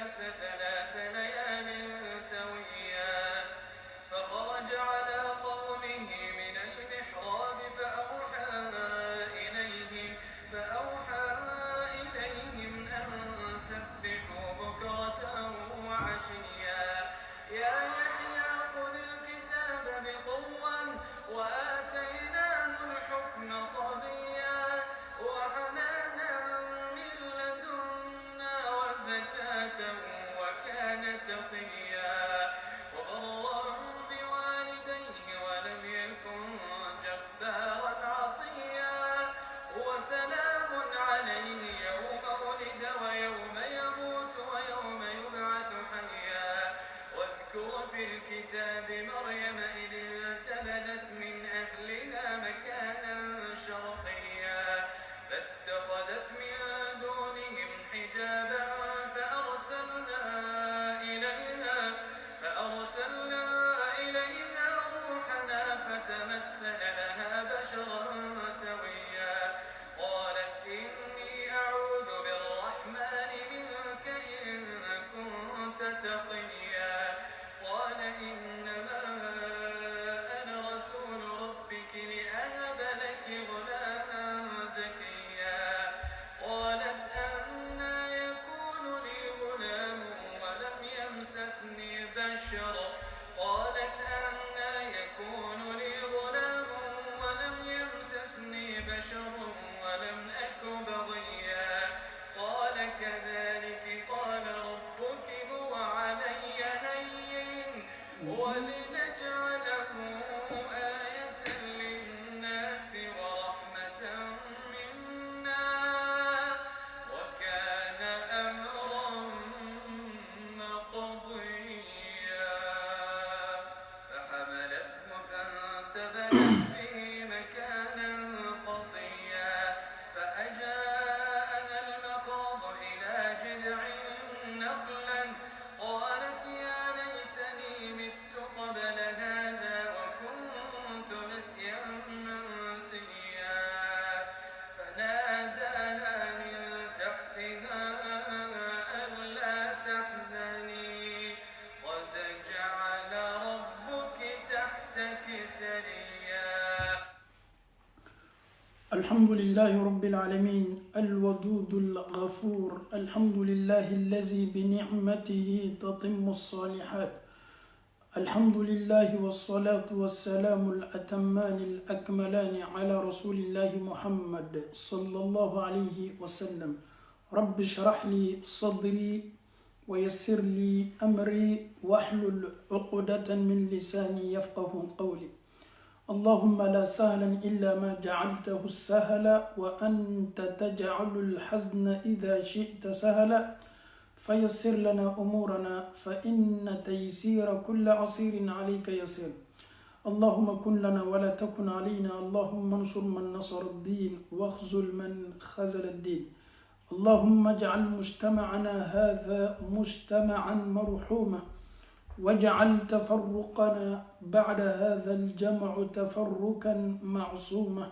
فلبث 3 ليال سويا فخرج على قومه من المحراب فأوحى إليهم أن سبحوا بكرة وعشيا يا يحيى خذ الكتاب بقوة وآتيناه الحكم صبيا وحنانا من لدنا وزكاة وكان تقيا وبرا بوالديه ولم يكن جبارا عصيا وسلام عليه يوم ولد ويوم يموت ويوم يبعث حيا واذكر في الكتاب مريم إذ انتبذت من أهلها مكانا شرقيا فاتخذت من دونهم حجابا فأرسلنا إليها روحنا فتمثل لها بشرا سويا قالت إني أعوذ بالرحمن منك إن كنت تقيا قال إنما أنا رسول ربك لأهب لك غلاما زكيا قالت أنى يكون لي غلام ولم يمسسني بشر قالت أنى يكون لي غلام ولم يمسسني بشر ولم أك بغيا قال كذلك قال ربك هو علي هين ولنجعله آية للناس ورحمة منا وكان أمرا مقضيا فحملته فانتبذت به مكانا قصيا فأجاءها المخاض إلى جذع النخلة قالت يا ليتني مت قبل هذا وكنت نسيا منسيا فناداها من تحتها ألا تحزني قد جعل ربك تحتك سريا. الحمد لله رب العالمين الودود الغفور الحمد لله الذي بنعمته تتم الصالحات الحمد لله والصلاة والسلام الأتمان الأكملان على رسول الله محمد صلى الله عليه وسلم رب اشرح لي صدري ويسر لي أمري واحلل عقدة من لساني يفقه قولي اللهم لا سهلا إلا ما جعلته السهلا وأنت تجعل الحزن إذا شئت سهلا فيسر لنا أمورنا فإن تيسير كل عسير عليك يسير اللهم كن لنا ولا تكن علينا اللهم انصر من نصر الدين واخذل من خذل الدين اللهم اجعل مجتمعنا هذا مجتمعا مرحوما واجعل تفرقنا بعد هذا الجمع تفرقا معصوما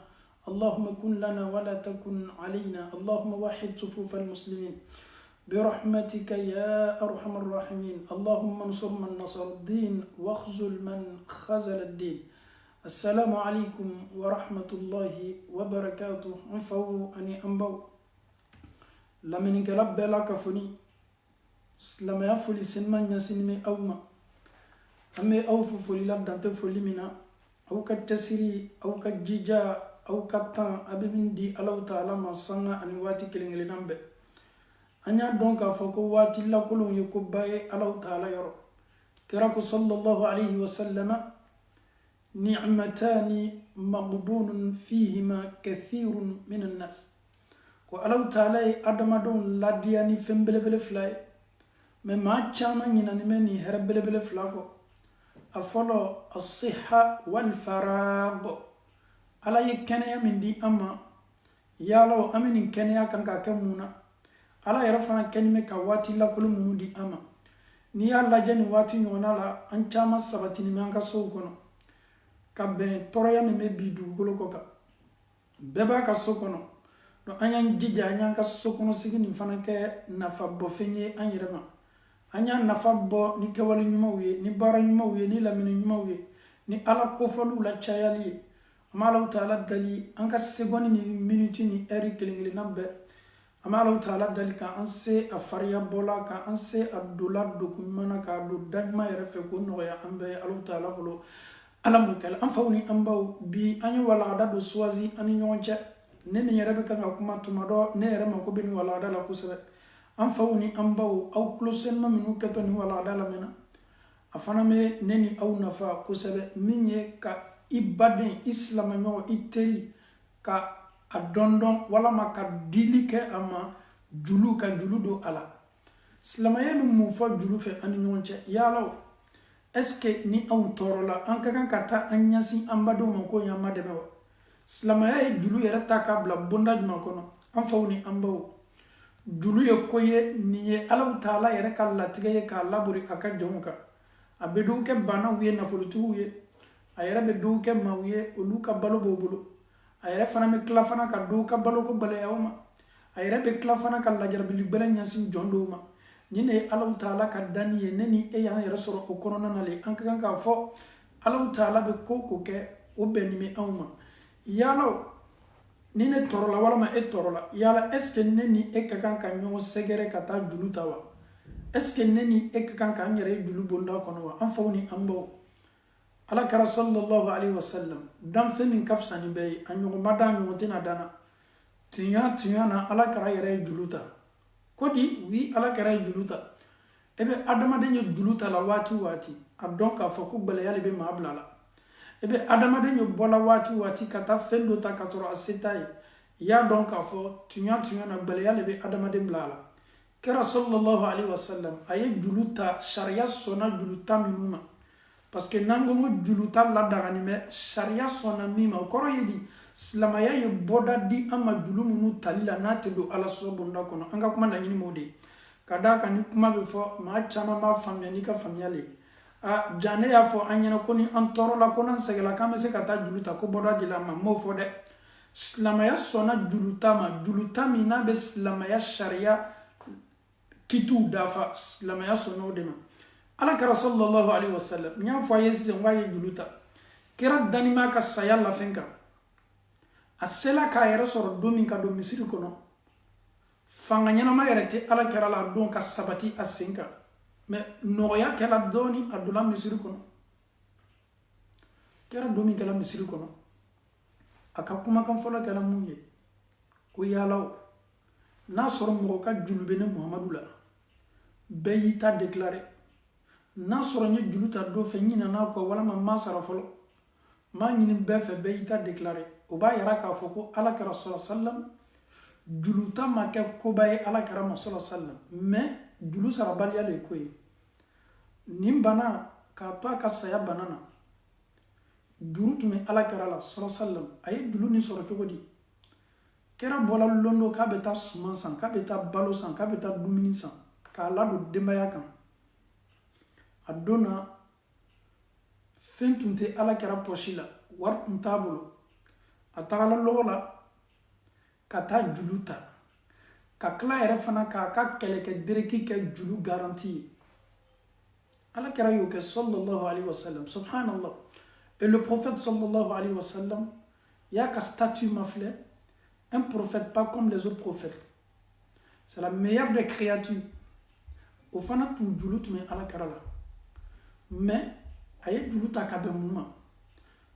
اللهم كن لنا ولا تكن علينا اللهم وحد صفوف المسلمين برحمتك يا أرحم الراحمين اللهم انصر من نصر الدين واخذل من خذل الدين. السلام عليكم ورحمة الله وبركاته. انفو أني أنبو لمن انقلب بلا كفني لما يفولي سنمان يسنمي أوما أمي أوفو فولي لابدان تفولي منا أو كتسري أو كجيجا أو كتان أبي من دي ألو تعالى ما صنع أني واتي كلين لنبه anya donka foko wati la kulun yukubaye Allah ta'ala yaro kiraku sallallahu alayhi wa sallama ni'matani maghbunun fihima kathirun minan nas ko Allah ta'ala adamadon ladiani fembelebele flay me ma chama nyina ni meni herebelebele flako afolo as-sihha wal farag ala yekene mindi amma yalo amini kenya kanka kemuna ala yɛrɛ fana kɛnime ka waati lakolo minnu di an ma n'i y'a lajɛ nin waati ɲɔgɔnna la an caman sabatini bɛ an ka sow kɔnɔ ka bɛn tɔɔrɔya min bɛ bi dugukolo kɔ kan bɛɛ b'a ka so kɔnɔ donc an y'an jija an y'an ka sokɔnɔ sigi nin fana kɛ nafa bɔfɛn ye an yɛrɛ ma anya nafa bo ni kewali nyumaw ye ni bara nyumaw ye ni lamini nyumaw ye ni ala kofalu la chayali ye amala taala dali anka seconde ni minute ni eri kelengele nambe amala taala dali ka anse afariya bola ka anse abdullah dokunyana ka do dagma yere fe ko no ya ambe ala taala bolo ala mukal am fawni ambaw bi anyu wala da do swazi ani nyonche ne mi yere be kan kuma tumado ne yere ma ko bin wala da la kusebe am fawni ambaw aw klosen ma minu keto ni wala da la mena afana me neni aw nafa kusebe minye ka ibaden islam nyo iteri ka adondon wala maka dili ke ama julu ka julu do ala silamaye mu fo julu fe ani nyonche yalo eske ni aw torola an kan kata anyasi ambado man ko yamma de mewa silamaye julu yere taka bla bondaj man kono am fawni ambaw julu ye koye ni ye ala taala yere ka latige ye ka laburi aka jonka abedu ke bana wiye nafolutu wiye ayere be do ke mawiye olu ka balo bobolo ayere fana me kla fana ka do ka balo ko bale yawma ayere be kla fana ka lajar bi libele nyasin jondo ma nyine ala taala ka daniye neni e ya yere soro o korona nale an kan ka fo ala taala be ko ke o beni me awma yalo nine torola wala ma e torola yala eske neni e kan ka nyo segere kata julu tawa eske neni e kan ka nyere julu bonda kono wa an fawni ambo ala kara sallallahu alaihi wasallam dan fenin kafsani be anyo madan yo tina dana tinya na ala kara yere juluta kodi wi ala kara juluta ebe adama denyo juluta la wati adon ka foko bele yale be mablala ebe adama denyo bola wati kata fendo ta katoro asetai ya don ka fo tinya na bele yale be adama den blala kara sallallahu alaihi wasallam aye juluta sharia sona juluta minuma parce que nangongo juluta la dagani me sharia sona mima koro yedi slamaya ye boda di ama julumunu talila nate do ala so bonda kono anga kuma na nyini mode kada kan kuma be fo ma chama ma famya ni ka famyale a jane ya fo anyana koni antoro la konan segala kame se kata juluta ko boda di la ma mo fo de slamaya sona juluta mi na be slamaya sharia kitu dafa slamaya sona de ma ala kara sallallahu alaihi wasallam nya fo yesi waye juluta kira danima ka sayalla fenka asela ka yere soro domin ka do misiri kono fanga nyana ma yere te ala kara la don ka sabati asenka me noya kala doni adula misiri kono kira domin kala misiri kono aka kuma kan fola kala munye ko yalaw na soro mo ka julube ne muhammadu la bayita déclarer na soro nye juluta do fe nyina na ko wala ma sara folo ma nyini be fe bayita déclarer o ba yara ka foko ala kara sallam juluta ma ke ko bay ala kara sallam mais julu sara baliya le koy nimbana ka to ka saya banana julutu me ala kara la sallam ay julu ni soro togodi kera bola londo ka beta suman san ka beta balo san ka beta dumini san ka la do dembaya kan adona fentunte ala kara poshila war untabolo atagala lola kata juluta ka kla yere fana ka keleke dereki ke julu garantie ala kara yo ke sallallahu alaihi wasallam subhanallah et le prophète sallallahu alaihi wasallam ya ka statut mafle un prophète pas comme les autres prophètes c'est la meilleure des créatures au fana tu julutu me ala kara la mais aye juluta ka be muma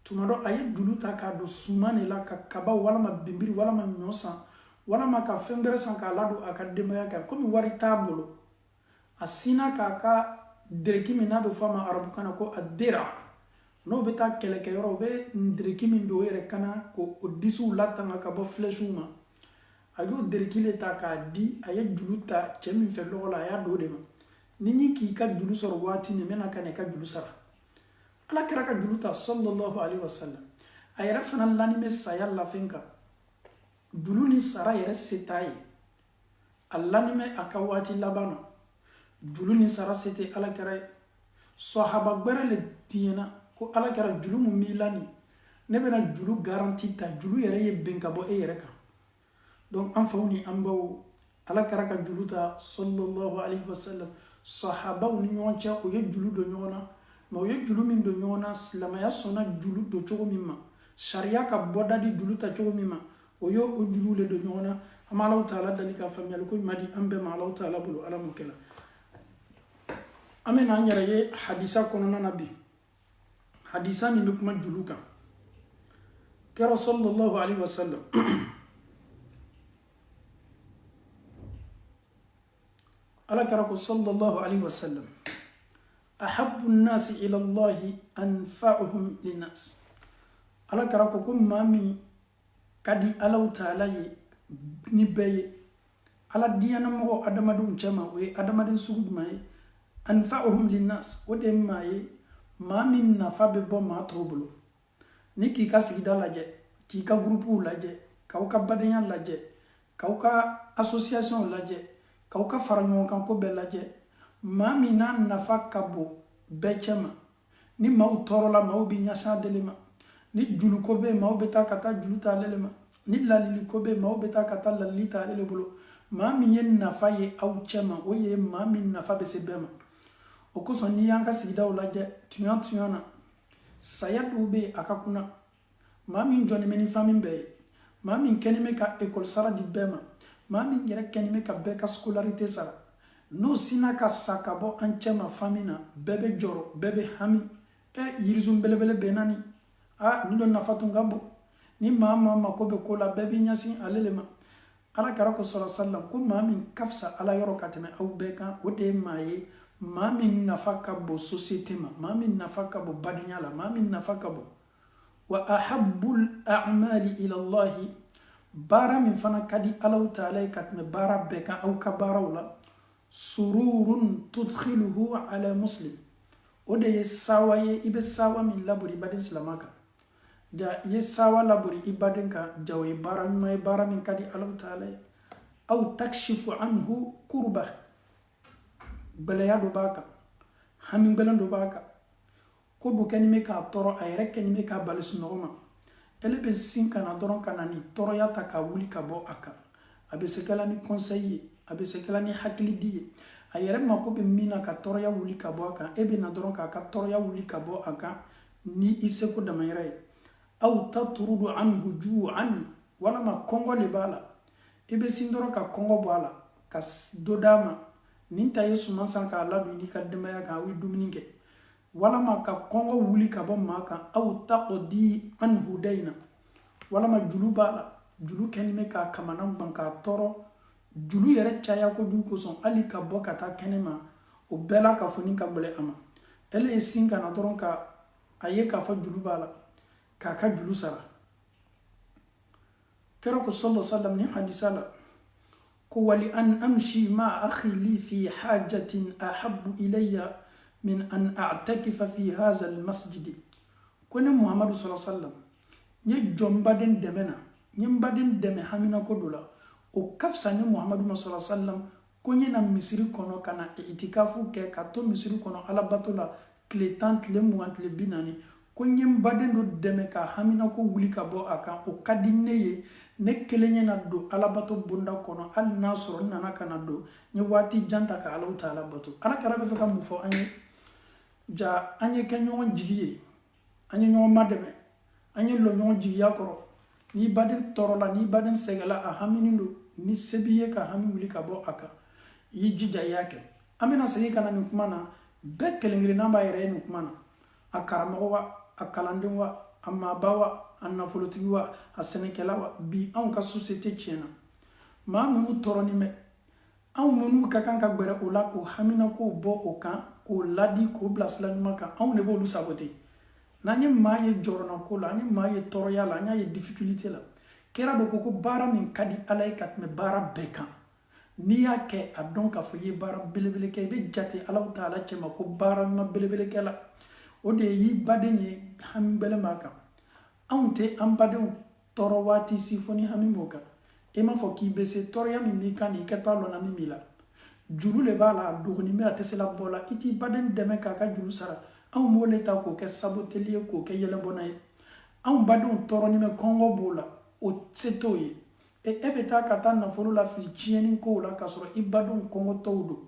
tumado aye juluta ka do sumane la ka kaba wala ma bimbiri wala ma nyosa wala ma ka fengere san ka lado aka demaya ka komi wari tabolo asina ka dereki mina be fama arabu kana ko adira no beta keleke yoro be dereki min do yere kana ko odisu latanga ka bo fleshuma ayo dereki le ta ka di aye juluta chemi fe lola ya do de ma nini ki ka julu sor wati ne mena kana ka julu sara ala kira ka juluta sallallahu alaihi wasallam ayere fana lani me sayal la fenka julu ni sara yere setaye allani me akawati labano julu ni sara sete ala kira sahaba gbere le tiena ko ala kira julu mu milani ne bena julu garanti ta julu yere ye benka bo e yere ka donc en fawni ambaw ala kira ka juluta sallallahu alaihi wasallam sahabaw ni ɲɔgɔn cɛ o ye julu don ɲɔgɔn na mais o ye julu min don ɲɔgɔn na silamɛya sɔnna julu don cogo min ma sariya ka bɔda di julu ta cogo min ma o ye o julu le don ɲɔgɔn na an bɛ Alahu taala deli ka faamuyali ko ɲuman di an bɛɛ ma Alahu taala bolo ala m'o kɛ la an bɛ n'an yɛrɛ ye hadisa kɔnɔna na bi hadisa min bɛ kuma julu kan kira sallallahu alaihi wasallam ala kira ko sallallahu alaihi wasallam ahabbu an-nas ila Allah anfa'uhum lin-nas ala kira ko maa min kadi Alahu taala ye ni bɛɛ ye ala diyana mɔgɔ adamadenw cɛma o ye adamaden sugu jumɛn ye anfa'uhum lin-nas o de ye maa ye maa min nafa bɛ bɔ maa tɔw bolo ni k'i ka sigida lajɛ k'i ka gurupuw lajɛ k'aw ka badenya lajɛ k'aw ka association lajɛ k'aw ka fara ɲɔgɔn kan ko bɛɛ lajɛ maa min n'a nafa ka bon bɛɛ cɛma ni maaw tɔɔrɔla maaw bɛ ɲɛsin ale ma ni julu ko bɛ yen maaw bɛ taa ka taa julu ta ale ma ni lalili ko bɛ yen maaw bɛ taa ka taa lalili ta ale bolo maa min ye nafa ye aw cɛma o ye maa min nafa bɛ se bɛɛ ma o kosɔn n'i y'an ka sigidaw lajɛ tuɲa na saya dɔw bɛ yen a ka kunna maa min jɔnnen bɛ ni fɛn min bɛɛ ye maa min kɛlen bɛ ka ekɔli sara di bɛɛ ma maa min yɛrɛ kɛlen bɛ ka bɛɛ ka scolarité sara n'o sina ka sa ka bɔ an cɛ ma fan min na bɛɛ bɛ jɔrɔ bɛɛ bɛ hami yirisun belebele bɛ naani nin dɔ nafa tun ka bon ni maa mako bɛ ko la bɛɛ bɛ ɲɛsin ale le ma ala kira ko sallallahu alaihi wasallam ko maa min ka fisa ala yɔrɔ ka tɛmɛ aw bɛɛ kan o de ye maa ye maa min nafa ka bon société ma maa min nafa ka bon badenya la maa min nafa ka bon wa ahabbul a'mali ila Allah baara min fana ka di Alahu taala ye ka tɛmɛ baara bɛɛ kan aw ka baaraw la sururun tudkhiluhu ala muslim o de ye sawa ye i bɛ sawa min labori baden silama kan ja i ye sawa labori i baden kan ja o ye baara ɲuman ye baara min ka di Alahu taala ye aw takshifu anhu kurba gbɛlɛya dɔ b'a kan hami gbɛlɛn dɔ b'a kan ko bɔ kɛni bɛ k'a tɔɔrɔ a yɛrɛ kɛni bɛ k'a bali sunɔgɔ ma ele bɛ sin ka na dɔrɔn ka na ni tɔɔrɔya ta ka wuli ka bɔ a kan a bɛ se kɛla ni conseil ye a bɛ se kɛla ni hakilidi ye a yɛrɛ mako bɛ min na ka tɔɔrɔya wuli ka bɔ a kan e bɛ na dɔrɔn k'a ka tɔɔrɔya wuli ka bɔ a kan ni i seko damayɛrɛ ye aw tatrudu anhu ju'an walama kɔngɔ de b'a la i bɛ sin dɔrɔn ka kɔngɔ bɔ a la ka dɔ d'a ma nin ta ye suman san k'a ladon n'i ka denbaya kan aw ye dumuni kɛ walama ka kɔngɔ wuli ka bɔ maa kan aw taqdi anhu dayna walama julu b'a la julu kɛlen bɛ k'a kamana ban k'a tɔɔrɔ julu yɛrɛ caya kojugu kosɔn hali ka bɔ ka taa kɛnɛ ma o bɛɛ la ka fɔ ni ka gɛlɛn a ma ele ye sin ka na dɔrɔn ka a ye k'a fɔ julu b'a la k'a ka julu sara kira ko sallallahu alaihi wasallam ni hadisa la ko wali an amshi ma akhi li fi hajatin ahabbu ilayya min an a'takifa fi hadha almasjid ko ne muhammadu sallallahu alaihi wasallam nye jombaden dɛmɛ na nye baden dɛmɛ hamina ko dɔ la o ka fisa ni muhammadu sallallahu alaihi wasallam ko nye na misiri kɔnɔ ka na itikafu kɛ ka to misiri kɔnɔ alabato la tile 10 tile 20 tile 40 ko nye baden dɔ dɛmɛ ka hamina ko wuli ka bɔ a kan o ka di ne ye ne kelen ye na don alabato bonda kɔnɔ hali n'a sɔrɔ nana ka na don nye waati janta ka Alahu taala bato ala kɛra bɛ fɛ ka mun fɔ an ye ja an ye kɛ ɲɔgɔn jigi ye an ye ɲɔgɔn madɛmɛ an ye lɔ ɲɔgɔn jigiya kɔrɔ ni baden tɔɔrɔla ni baden sɛgɛla a hamini don ni se b'i ye ka hami wuli ka bɔ a kan i y'i jija i y'a kɛ an bɛna segin ka na nin kuma na bɛɛ kelen-kelenna b'a yɛrɛ ye nin kuma na a karamɔgɔ wa a kalanden wa a maaba wa a nafolotigi wa a sɛnɛkɛla wa bi anw ka société tiɲɛna maa minnu tɔɔrɔnin bɛ anw minnu ka kan ka gbɛrɛ o la k'o hamina k'o bɔ o kan k'o ladi k'o bila sira ɲuman kan anw de b'olu sabote n'an ye maa ye jɔrɔna ko la an ye maa ye tɔɔrɔya la an y'a ye difficulté la kɛra dɔ ko baara min ka di ala ye ka tɛmɛ baara bɛɛ kan n'i y'a kɛ a dɔn k'a fɔ i ye baara belebele kɛ i bɛ jate Alahu taala cɛ ma ko baara ɲuman belebele kɛ la o de ye y'i baden ye hami gbɛlɛn b'a kan anw tɛ an badenw tɔɔrɔ waati si fo ni hami b'o kan e m'a fɔ k'i bɛ se tɔɔrɔya min b'i kan nin i kɛ t'a lɔnna min b'i la juru de b'a la a dogonin bɛ a tɛ se la bɔ la i t'i baden dɛmɛ k'a ka juru sara anw b'o le ta k'o kɛ saboteli ye k'o kɛ yɛlɛbɔnna ye anw badenw tɔɔrɔnin bɛ kɔngɔ b'o la o se t'o ye e bɛ taa ka taa nafolo la fili tiɲɛni kow la k'a sɔrɔ i badenw kɔngɔtɔw don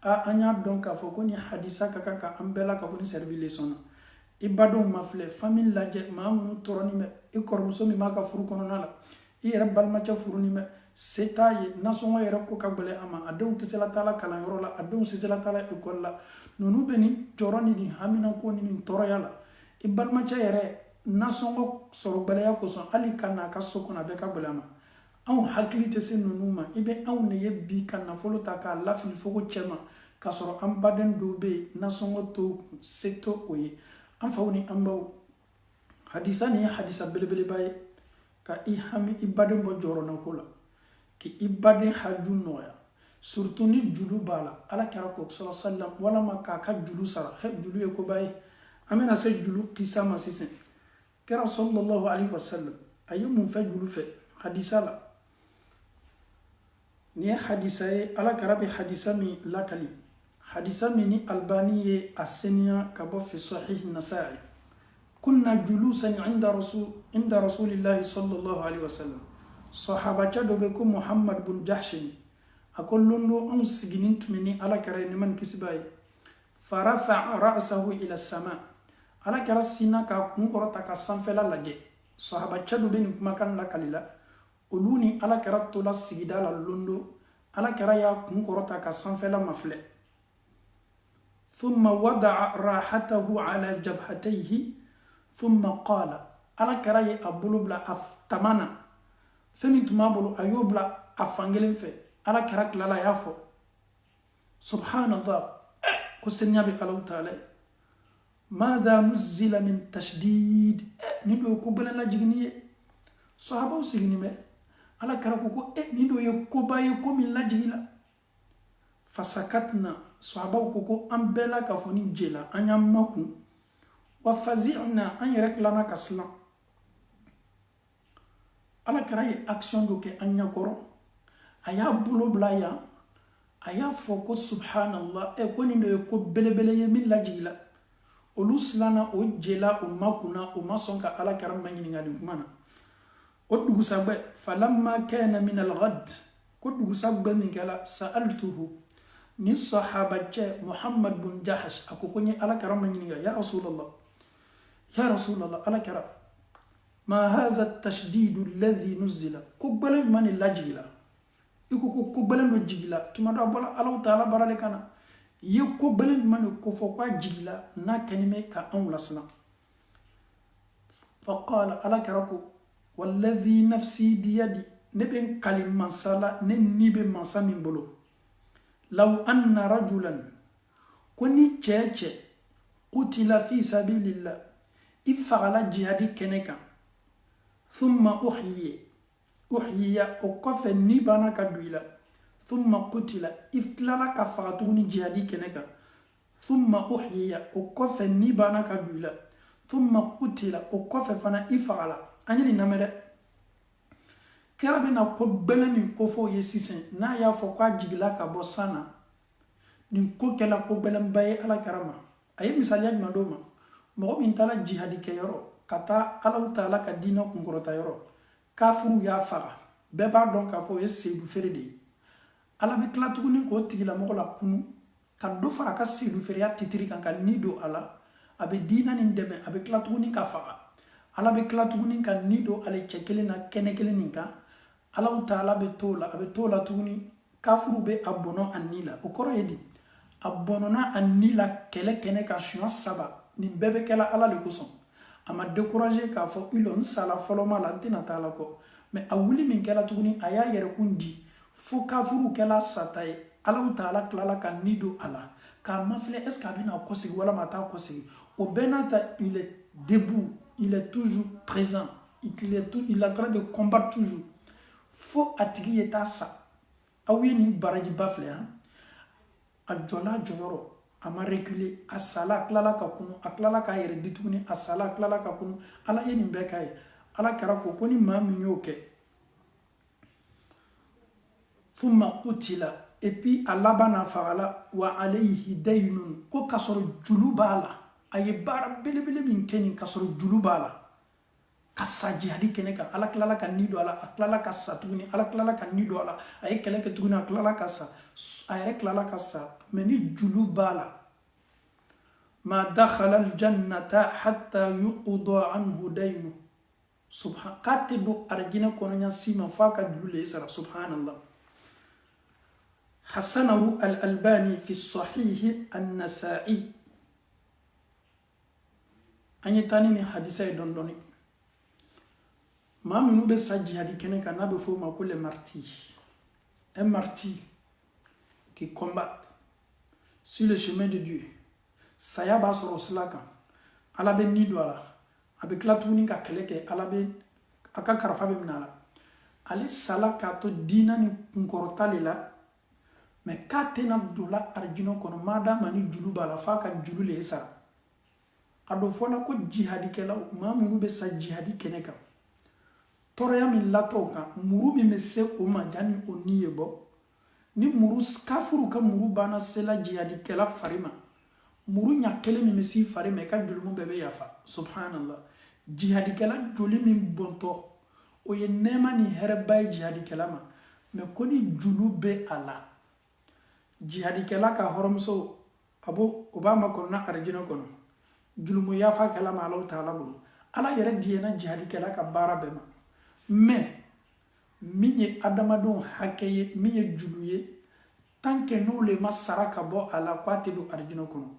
anya donc k'a fɔ ko ni hadisa ka kan ka an bɛɛ la ka fɔ ni servi leçon na i badenw ma filɛ famille lajɛ maa minnu tɔɔrɔnin bɛ i kɔrɔmuso min b'a ka furu kɔnɔna la i yɛrɛ balimacɛ furunin bɛ se t'a ye nasɔngɔ yɛrɛ ko ka gɛlɛn a ma a denw tɛ se la taa la kalanyɔrɔ la a denw tɛ se la taa la ekɔli la ninnu bɛ nin jɔrɔ ni nin haminako ni nin tɔɔrɔya la i balimacɛ yɛrɛ nasɔngɔ sɔrɔ gɛlɛya kosɔn hali ka na a ka so kɔnɔ a bɛɛ ka gɛlɛn a ma anw hakili tɛ se ninnu ma i bɛ anw de ye bi ka nafolo ta k'a lafili fogo cɛ ma k'a sɔrɔ an baden dɔw bɛ yen nasɔngɔ to se to o ye an faw ni an baw hadisa nin ye hadisa belebeleba ye ka i hami i baden bɔ jɔyɔrɔnako la k'i baden haju nɔgɔya surtout ni julu b'a la ala kɛra ko sallam walama k'a ka julu sara julu ye koba ye an bɛna se julu kisa ma sisan kɛra sallallahu alaihi wasallam a ye mun fɛ julu fɛ hadisa la ni ye hadisa ye ala kɛra bɛ hadisa min lakali hadisa min ni albani ye a seniya ka bɔ fi sahih nasa'i kunna julusan inda rasulillahi sallallahu alaihi wasallam sahabacɛ dɔ bɛ ko muhammad bin jahshin a ko londo anw siginin tun bɛ ni ala kɛra ye ni man kisiba ye farafa ra'sahu ila sama ala kɛra sinna k'a kun kɔrɔta ka sanfɛla lajɛ sahabacɛ dɔ bɛ nin kumakan lakali la olu ni ala kɛra tola sigida la londo ala kɛra y'a kun kɔrɔta ka sanfɛla mafilɛ ثم وضع راحته على جبهتيه ثم قال على كراي أبولو بلا أفتمانا فمن تمابلو أيوب بلا أفانجلين في على كراك لا يافو سبحان الله كسنيا بقلو تعالى ماذا نزل من تشديد ندو يكوبلا لا جغنية صحابة وسيغني ما على كراكوكو ندو يكوبا يكومي لا جغلا فسكتنا sahabaw ko ko an bɛɛ la ka fɔ ni jela an y'an makun wa fazi'na an yɛrɛ tilana ka silan ala kɛra ye action dɔ kɛ an ɲɛkɔrɔ a y'a bolo bila yan a y'a fɔ ko subhanallah ko nin de ye ko belebele ye min lajigila olu silanna o jela o makunna o ma sɔn ka ala kɛra ma ɲininka nin kuma na o dugusɛgbɛ falamma kana min alghad ko dugusɛgbɛ min kɛla sa'altuhu ni sahabacɛ muhammad bin jahash a ko ko n ye ala kɛra ma ɲininka ya rasulallah ala kɛra ma haza tashdidu alladhi nuzila ko gbɛlɛn jumɛn de lajigila i ko ko gbɛlɛn dɔ jigila tuma dɔ a bɔra alaw taala bara de kana i ye ko gbɛlɛn jumɛn de ko fɔ k'a jigila n'a kɛni bɛ ka anw lasiran faqala ala kɛra ko walladhi nafsi biyadi ne bɛ n kali mansa la ne ni bɛ mansa min bolo law anna rajulan ko ni cɛ qutila fi sabilillah i fagala jihadi kɛnɛ kan thumma uhyiya o kɔfɛ ni banna ka don i la thumma qutila i tilala ka faga tuguni jihadi kɛnɛ kan thumma uhyiya o kɔfɛ ni banna ka don i la thumma qutila o kɔfɛ fana i fagala an ye nin lamɛn dɛ kɛra bɛna ko gbɛlɛn min ko fɔ o ye sisan n'a y'a fɔ k'a jigila ka bɔ san na nin ko kɛla ko gbɛlɛnba ye ala kɛra ma a ye misaliya jumɛn d'o ma mɔgɔ min taara jihadi kɛyɔrɔ ka taa alaw taala ka diinɛ kunkɔrɔta yɔrɔ kafiriw y'a faga bɛɛ b'a dɔn k'a fɔ o ye seedu feere de ye ala bɛ tila tuguni k'o tigilamɔgɔ la kunu ka dɔ fara a ka seedu feereya titiri kan ka ni don a la a bɛ diinɛ nin dɛmɛ a bɛ tila tuguni ka faga ala bɛ tila tuguni ka ni don ale cɛ kelen na kɛnɛ kelen nin kan alaw taala bɛ t'o la a bɛ t'o la tuguni kafiriw bɛ a bɔnɔ a ni la o kɔrɔ ye di a bɔnɔna a ni la kɛlɛ kɛnɛ ka siɲɛ 3 nin bɛɛ bɛ kɛla ala de kosɔn a ma décourager k'a fɔ ilo n sala fɔlɔ ma la n tɛna taa la kɔ mɛ a wuli min kɛla tuguni a y'a yɛrɛkun di fo kafiriw kɛla sata ye alaw taala tilala ka ni don a la k'a mafilɛ est ce que a bɛna kɔsegi walama a t'a kɔsegi o bɛɛ n'a ta il est debout il est toujours présent il est en train de combattre toujours fo a tigi ye taa sa aw ye nin barajiba filɛ han a jɔla jɔyɔrɔ a ma reculer a sala a tilala ka kunu a tilala k'a yɛrɛ di tuguni a sala a tilala ka kunu ala ye nin bɛɛ k'a ye ala kɛra ko ni maa min y'o kɛ thumma qutila et puis a laban na fagala wa alayhi daynun ko k'a sɔrɔ julu b'a la a ye baara belebele min kɛ nin k'a sɔrɔ julu b'a la ka sa jihadi kɛnɛ kan ala tilala ka ni don a la a tilala ka sa tuguni ala tilala ka ni don a la a ye kɛlɛ kɛ tuguni a tilala ka sa a yɛrɛ tilala ka sa mɛ ni julu b'a la ma dakhala aljannata hatta yuqda anhu daynu k'a tɛ don arijinɛ kɔnɔɲa si ma f'a ka julu le sara subhanallah حسنه الألباني في الصحيح النسائي أن يتاني من حديثة دندوني ما منو بسجي هذه كنك أنا بفهم كل martyr un martyr qui combat sur le chemin de Dieu saya basoro silaka ala be nido ala abe klatuni ka keleke ala be aka karfa be minala ali salaka to dina ni nkorotale la mais ka tena dola arjino kono madama ni julu bala fa ka julu le sa ado fona ko jihadi kela ma munu be sa jihadi keneka toroya min lato kan muru mi mese o ma jani o niye bo ni muru kafuru ka muru bana sela jihadi kela farima muru nya kele mi mesi farima ka julu mu bebe yafa subhanallah jihadi kela joli min bonto o ye nema ni herba jihadi kela ma me koni julu be ala jihadi kela ka horomso abo obama konna arjina kono julumu yafa kala ma Allah taala bulu ala yere diena jihadi kela ka bara bema mais minye adamadon hakeye minye juluye tanke no le masara ka bo ala kwate do arjina kono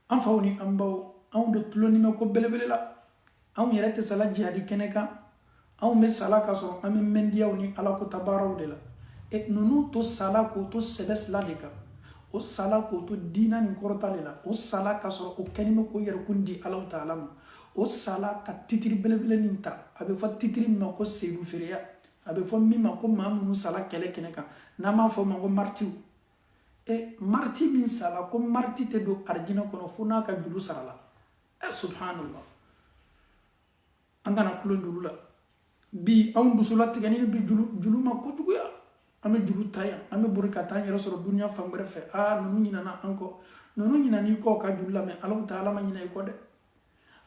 an fawni ambaw an do tuloni me ko belebele la an yere te sala jihadi keneka an me sala ka so am mendiaw ni ala ko tabaraw de la et nunu to sala ko to sebes la de ka o sala ko to dina ni korotale la o sala ka so o kenime ko yer kundi Allah taala ma o sala ka titiri belebele ninta abe fa titiri ma ko seydou fereya abe fo mi ma ko mamunu sala kele keneka na ma fo ma ko martiu e marti min sala ko marti te do arjina kono funa ka julu sala subhanallah angana kulondulu la bi an busula tigani bi julu ma ko tuguya ame julu taya ame burika tanya rasoro dunya fambre fe nunu nyina na anko nunu nyina ni ko ka julu la me Allah taala ma nyina ko de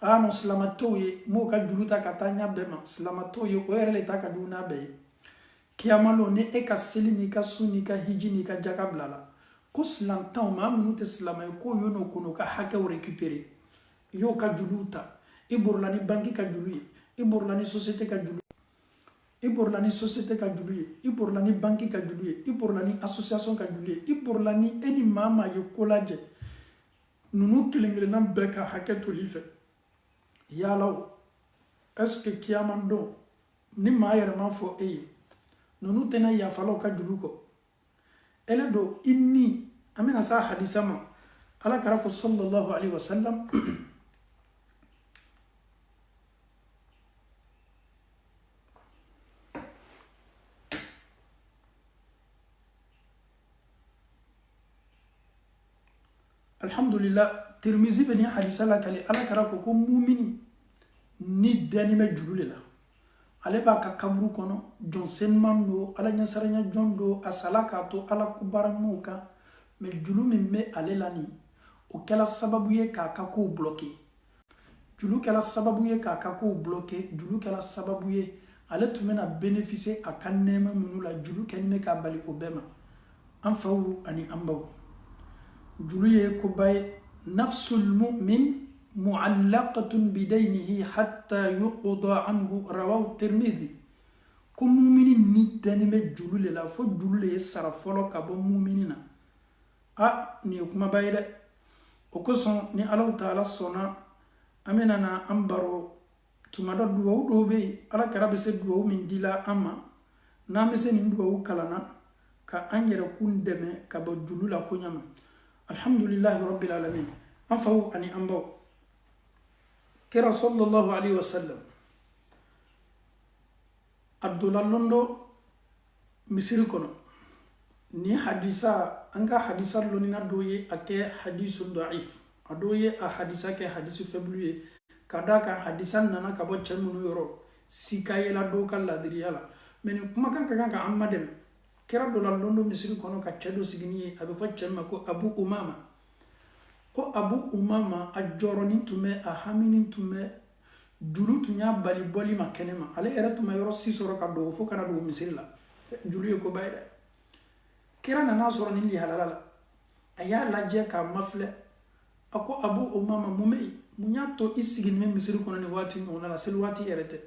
no slamato ye mo ka julu ta katanya bema slamato ye o erele ta ka duna be kiyamalo ne e ka seli ni ka sunni ka hiji ni ka jakablala ko slantan ma munu te slama ko yono kono ka hake o récupérer yo ka juluta iburlani banki ka julu iburlani société ka julu iburlani société ka julu iburlani banki ka julu iburlani association ka julu iburlani eni mama ye kolaje nunu kilingirina beka hake to life yalaw est-ce que kiyamando ni ma yere ma fo nunu tena ya falo ka julu ko ele do inni amina sa hadisa ma ala karako sallallahu alaihi wasallam alhamdulillah tirmizi beni hadisa la kale ala karako ko mumini ni dani me julule la ale ba ka kaburu kono jonsen mando ala nya saranya jondo asalaka to ala kubara muka me julu min me ale lani o kala sababu ye ka ko bloquer julu kala sababu ye ka ko bloquer julu kala sababu ye ale tumena bénéficier akan nema minula julu kenime ka bali obema an fawu ani ambaw julu ye ko bay nafsul mu'min mu'allaqatun bidaynihi hatta yuqda anhu rawahu tirmidhi ko mu'mini ni danime julu le la fo julu le sara folo ka bo mu'minina ni kuma bayde o ko son ni Allah taala sona amena na ambaro tumada duwa do be ala karabe se duwa min dila amma na mese ni duwa kalana ka anyere kundeme ka bo julu la ko nyama alhamdulillah rabbil alamin afaw ani ambaw kira sallallahu alaihi wasallam abdullah londo misiri kono ni hadisa anga hadisa lonina doye ake hadisun da'if adoye a hadisa ke hadisu faible kada ka hadisan nana ka bo chamunu yoro sikayela do kala diriyala men kuma kan ka amma dem kira do londo misiri kono ka chedo sigini abe fo chamma ko abu umama a joroni tume a hamini tume julu tun y'a bali bɔli ma kɛnɛ ma ale yɛrɛ tun ma yɔrɔ si sɔrɔ ka dogo fo kana dogo misiri la julu ye ko ba ye dɛ kira nana sɔrɔ nin lihalala la a y'a lajɛ k'a mafilɛ a ko Abu Umama mun bɛ yen mun y'a to i sigilen bɛ misiri kɔnɔ nin waati ɲɔgɔn na seli waati yɛrɛ tɛ